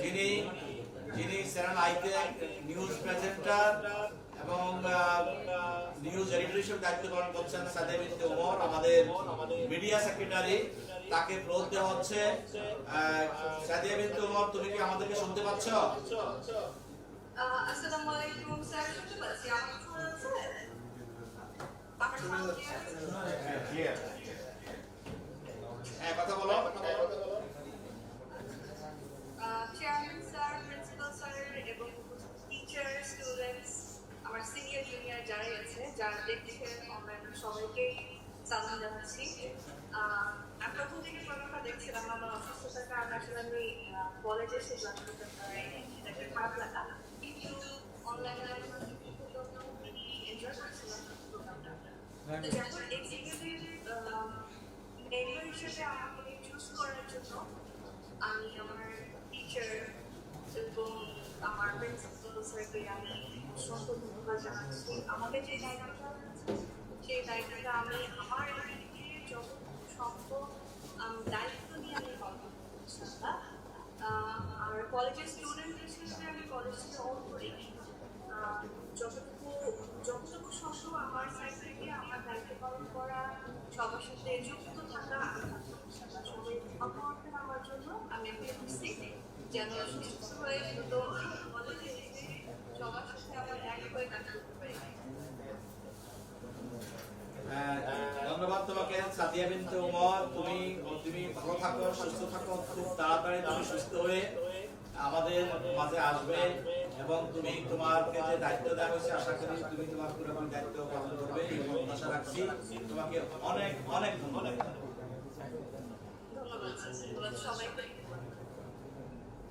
যিনি চ্যানেল আইতে নিউজ প্রেজেন্টার এবং নিউজ এডিটর হিসেবে দায়িত্ব পালন করছেন সাদিয়া বিনতে ওমর আমাদের মিডিয়া সেক্রেটারি তাকে ফ্লোর দেওয়া হচ্ছে সাদিয়া বিনতে ওমর তুমি কি আমাদেরকে শুনতে পাচ্ছ আসসালামু আলাইকুম স্যার শুনতে পাচ্ছি আমার শোনা যাচ্ছে আমার সাউন্ড ক্লিয়ার হ্যাঁ কথা বলো চেয়ারম্যান স্যার প্রিন্সিপাল স্যার এবং টিচার স্টুডেন্টস আমার সিনিয়র জুনিয়র যারা আছে যারা দেখছেন অনলাইনে সবাইকে সালাম জানাচ্ছি আমি প্রথম থেকে প্রোগ্রামটা দেখছিলাম আমার অসুস্থতার কারণে আসলে আমি কলেজে এসে ক্লাস করতে পারি এটা একটা খারাপ লাগা কিন্তু অনলাইনে এনজয় করছিলাম প্রোগ্রামটা তো যখন এক্সিকিউটিভ মেম্বার হিসেবে আমাকে চুজ করার জন্য আমি আমার টিচার এবং আমার প্রিন্সিপাল স্যারকে আমি অসংখ্য ধন্যবাদ জানাচ্ছি আমাকে যে দায়িত্বটা সেই দায়িত্বটা আমি আমার দিকে যতটুকু সম্ভব দায়িত্ব নিয়ে আমি পালন করছি আর কলেজের স্টুডেন্ট হিসেবে আমি কলেজকে অন করি যতটুকু সম্ভব আমার সাইড থেকে আমার দায়িত্ব পালন করা সবার সাথে যুক্ত থাকা সবাই অপরাধ আমার জন্য আমি অ্যাপিল করছি যেন সুস্থ হয়ে দ্রুত কলেজে এসে সবার সাথে আমার এক হয়ে কাজ করতে পারি ধন্যবাদ তোমাকে সাদিয়া বিনতে ওমর তুমি ভালো থাকো সুস্থ থাকো খুব তাড়াতাড়ি তুমি সুস্থ হয়ে আমাদের মাঝে আসবে এবং তুমি তোমাকে যে দায়িত্ব দেওয়া হয়েছে আশা করি তুমি তোমার পুরোপুরি দায়িত্ব পালন করবে এই প্রত্যাশা রাখছি তোমাকে অনেক অনেক ধন্যবাদ ধন্যবাদ সবাইকে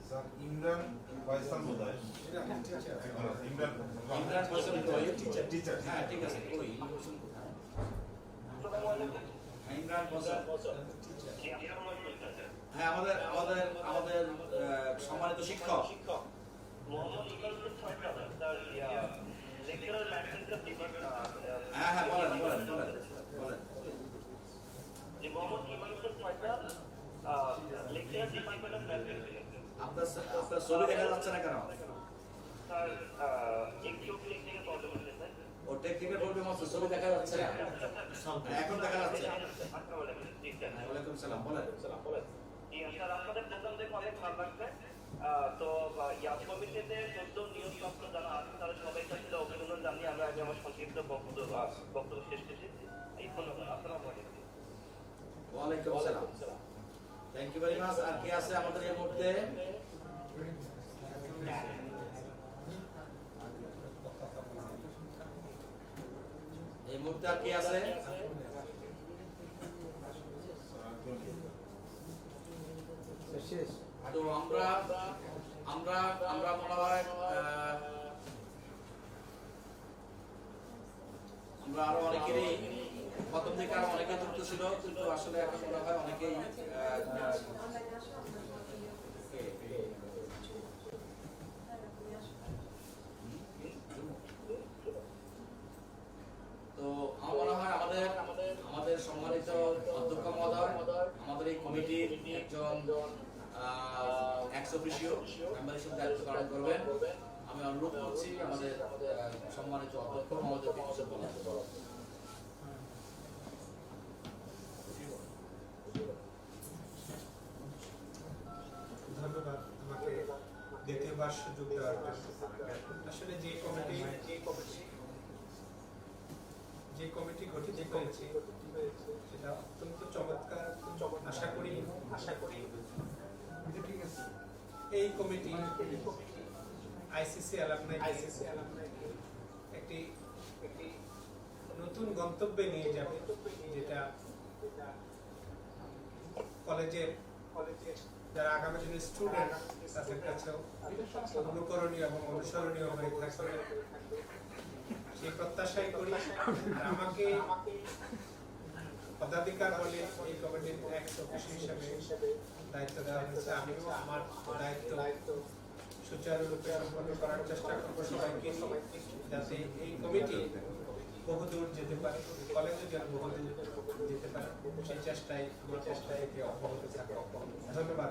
স্যার ইমরান ফয়সাল বোধহয় ইমরান ফয়সাল টিচার হ্যাঁ ঠিক আছে ওই ইমরান ফয়সাল হ্যাঁ আমাদের আমাদের আমাদের সম্মানিত শিক্ষক হ্যাঁ হ্যাঁ বলেন বলেন বলেন বলেন আপনার ছবি দেখা যাচ্ছে না কেন ও টেকনিক্যাল প্রবলেম আছে ছবি দেখা যাচ্ছে না এখন দেখা যাচ্ছে ওয়ালাইকুম সালাম বলেন স্যার আপনাদের প্রোগ্রাম দেখে অনেক ভালো লাগছে তো ইয়াস কমিটিতে 14 নিয়োগপ্রাপ্ত যারা আছেন তারা সবাইকে আসলে অভিনন্দন জানিয়ে আমরা আগে আমার সংক্ষিপ্ত বক্তব্য শেষ করছি এই ধন্যবাদ আসসালামু আলাইকুম ওয়ালাইকুম সালাম থ্যাংক ইউ ভেরি মাচ আর কি আছে আমাদের এই মুহূর্তে আর কি আছে তো আমরা আমরা আমরা মনে হয় আমরা আরো অনেকেরই প্রথম দিকে আরো অনেকে যুক্ত ছিল কিন্তু আসলে এখন মনে হয় অনেকেই তো আমার মনে হয় আমাদের সম্মানিত অধ্যক্ষ মহোদয় আমাদের এই কমিটির একজন এক্স অফিসিও মেম্বার হিসেবে দায়িত্ব পালন করবেন আমি অনুরোধ করছি আমাদের সম্মানিত অধ্যক্ষ মহোদয়কে কিছু বলার ধন্যবাদ সুযোগ দেওয়ার জন্য। আসলে যে কমিটি গঠিত হয়েছে সেটা অত্যন্ত চমৎকার। আশা করি এই কমিটি আইসিসি অ্যালামনাই একটি নতুন গন্তব্যে নিয়ে যাবে, যেটা কলেজের যারা আগামী দিনের স্টুডেন্ট তাদের কাছেও অনুকরণীয় এবং অনুসরণীয় হয়ে থাকবে সেই প্রত্যাশাই করি। আর আমাকে পদাধিকার বলে এই কমিটির এক্স অফিসার হিসেবে দায়িত্ব দেওয়া হয়েছে। আমিও আমার দায়িত্ব সুচারুরূপে সম্পন্ন করার চেষ্টা করবো সবাইকে, যাতে এই কমিটি বহুদূর যেতে পারে, কলেজে যেন বহুদূর যেতে পারে সেই চেষ্টায় অব্যাহত থাকে। ধন্যবাদ।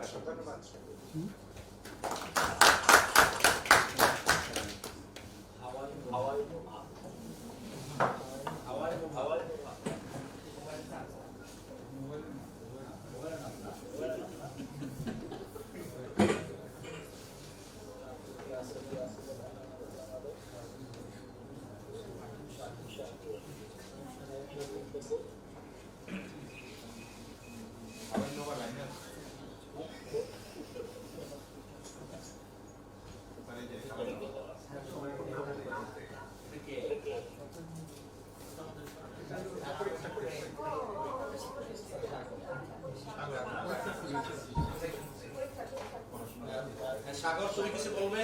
সাগর, তুমি কিছু বলবে?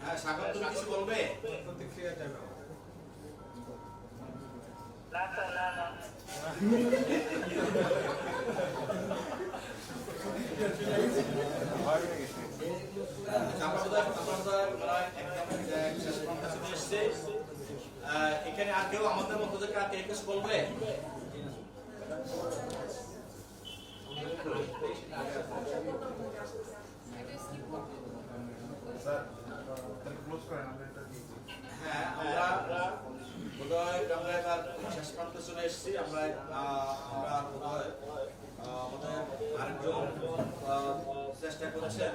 হ্যাঁ সাগর, তুমি কিছু বলবে? প্রতিক্রিয়া জানাও। এখানে আর কেউ আমাদের মধ্যে থেকে আর কেউ কিছু বলবে? হ্যাঁ, আমরা বোধহয় এবার শেষ প্রান্তে চলে এসেছি। আমরা বোধহয় আমাদের আরেকজন চেষ্টা করছেন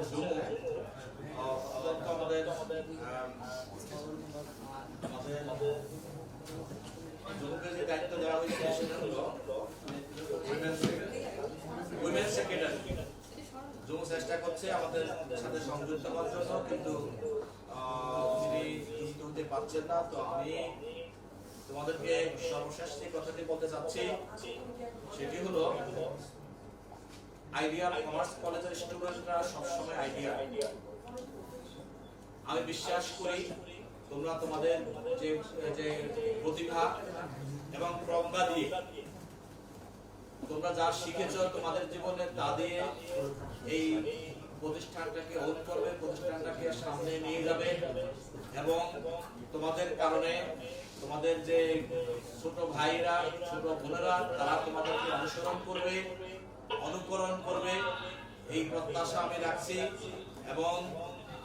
আমাদের জুমুকে যে দায়িত্ব দেওয়া হয়েছে সেটা হলো উইমেন সেক্রেটারি। জুম চেষ্টা করছে আমাদের সাথে সংযুক্ত হওয়ার জন্য, কিন্তু তিনি যুক্ত হতে পারছেন না। তো আমি তোমাদেরকে সর্বশেষ যে কথাটি বলতে চাচ্ছি সেটি হলো আইডিয়াল কমার্স কলেজের স্টুডেন্টরা সবসময় আইডিয়াল। আমি বিশ্বাস করি তোমরা তোমাদের যে প্রতিভা এবং প্রজ্ঞা দিয়ে তোমরা যা শিখেছো তোমাদের জীবনে তা দিয়ে এই প্রতিষ্ঠানটাকে ওন করবে, প্রতিষ্ঠানটাকে সামনে নিয়ে যাবে এবং তোমাদের কারণে তোমাদের যে ছোট ভাইরা ছোট বোনেরা তারা তোমাদেরকে অনুসরণ করবে, অনুকরণ করবে, এই প্রত্যাশা আমি রাখছি। এবং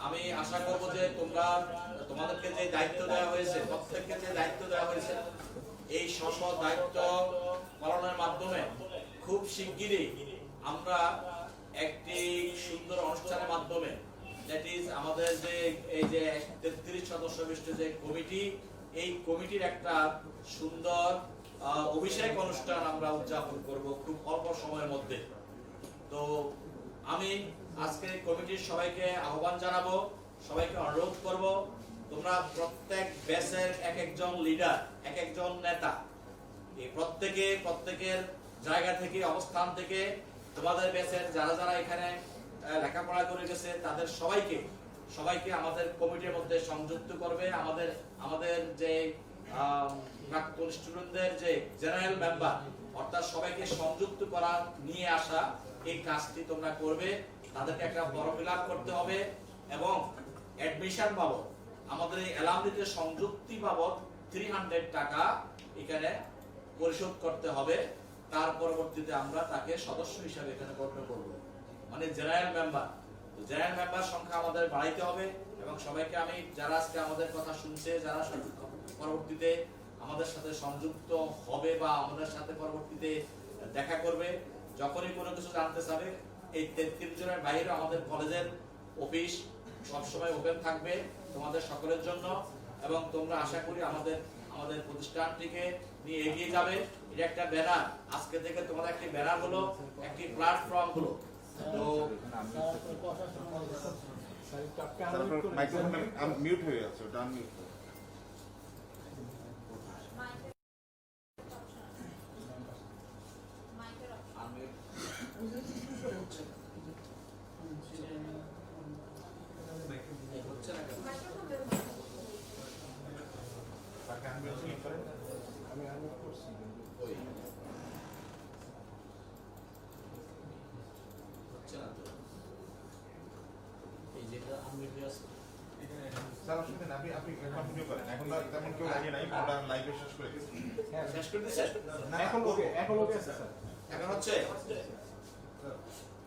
আমি আশা করব যে তোমরা তোমাদেরকে যে দায়িত্ব দেওয়া হয়েছে, প্রত্যেককে যে দায়িত্ব দেওয়া হয়েছে, এই স্ব দায়িত্ব পালনের মাধ্যমে খুব শিগগিরই আমরা একটি সুন্দর অনুষ্ঠানের মাধ্যমে দ্যাট ইজ আমাদের যে এই যে 33 সদস্য বিশিষ্ট যে কমিটি, এই কমিটির একটা সুন্দর অভিষেক অনুষ্ঠান আমরা উদযাপন করব খুব অল্প সময়ের মধ্যে। তো আমি আজকে কমিটির সবাইকে আহ্বান জানাবো, সবাইকে অনুরোধ করব, তোমরা প্রত্যেক ব্যাচের এক একজন লিডার, এক একজন নেতা, এই প্রত্যেকের জায়গা থেকে অবস্থান থেকে তোমাদের ব্যাচের যারা যারা এখানে লেখাপড়া করে গেছে তাদের সবাইকে আমাদের কমিটির মধ্যে সংযুক্ত করবে। আমাদের যে প্রাক্তন স্টুডেন্টদের যে জেনারেল মেম্বার অর্থাৎ সবাইকে সংযুক্ত করা নিয়ে আসা, এই কাজটি তোমরা করবে। তাদেরকে একটা বড় ফিল আপ করতে হবে এবং অ্যাডমিশন বাবদ আমাদের এই অ্যালামনিতে সংযুক্তি বাবদ 300 টাকা এখানে পরিশোধ করতে হবে। তার পরবর্তীতে আমরা তাকে সদস্য হিসাবে এখানে গণ্য করব, মানে জেনারেল মেম্বার। জেনারেল মেম্বার সংখ্যা আমাদের বাড়াইতে হবে এবং সবাইকে আমি যারা আজকে আমাদের কথা শুনছে, যারা পরবর্তীতে আমাদের সাথে সংযুক্ত হবে বা আমাদের সাথে পরবর্তীতে দেখা করবে, যখনই কোনো কিছু জানতে চাবে এই 33 জনের বাইরে আমাদের কলেজের অফিস সবসময় ওপেন থাকবে তোমাদের সকলের জন্য, এবং তোমরা আশা করি আমাদের প্রতিষ্ঠানটিকে নিয়ে এগিয়ে যাবে। এটা একটা ব্যানার, আজকে থেকে তোমাদের একটি ব্যানার হলো, একটি প্ল্যাটফর্ম হলো। তো মাইক্রোফোন মিউট হয়ে যাচ্ছে, ওটা আনমিউট করো। স্যার অসুবিধা নেই, আপনি কন্টিনিউ করেন। এখন তেমন কেউ লাগিয়ে নাই, ওটা লাইভে শেষ করে দিচ্ছি। শেষ করে দিছেন? না, এখন ওকে আছে স্যার। এখন হচ্ছে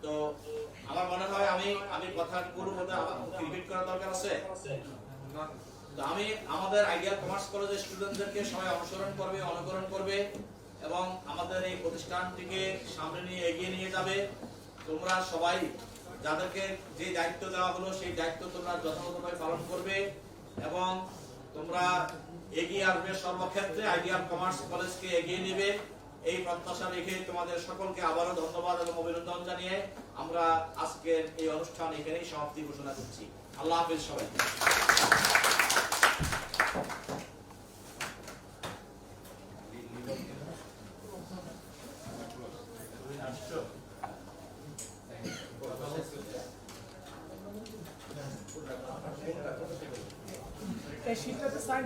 তো আমার মনে হয় আমি কথা পুরো রিপিট করার দরকার আছে। তো আমি আমাদের আইডিয়াল কমার্স কলেজের স্টুডেন্টদেরকে সবাই অনুসরণ করবে, অনুকরণ করবে এবং আমাদের এই প্রতিষ্ঠানটিকে সামনে নিয়ে এগিয়ে নিয়ে যাবে। তোমরা সবাই যাদেরকে যে দায়িত্ব দেওয়া হলো সেই দায়িত্ব তোমরা যথাযথভাবে পালন করবে এবং তোমরা এগিয়ে আসবে সর্বক্ষেত্রে, আইডিয়াল কমার্স কলেজকে এগিয়ে নেবে। এই প্রত্যাশা রেখে তোমাদের সকলকে আবারও ধন্যবাদ এবং অভিনন্দন জানিয়ে আমরা আজকের এই অনুষ্ঠান এখানেই সমাপ্তি ঘোষণা করছি। আল্লাহ হাফেজ সবাইকে। এই শীটটাতে সাইড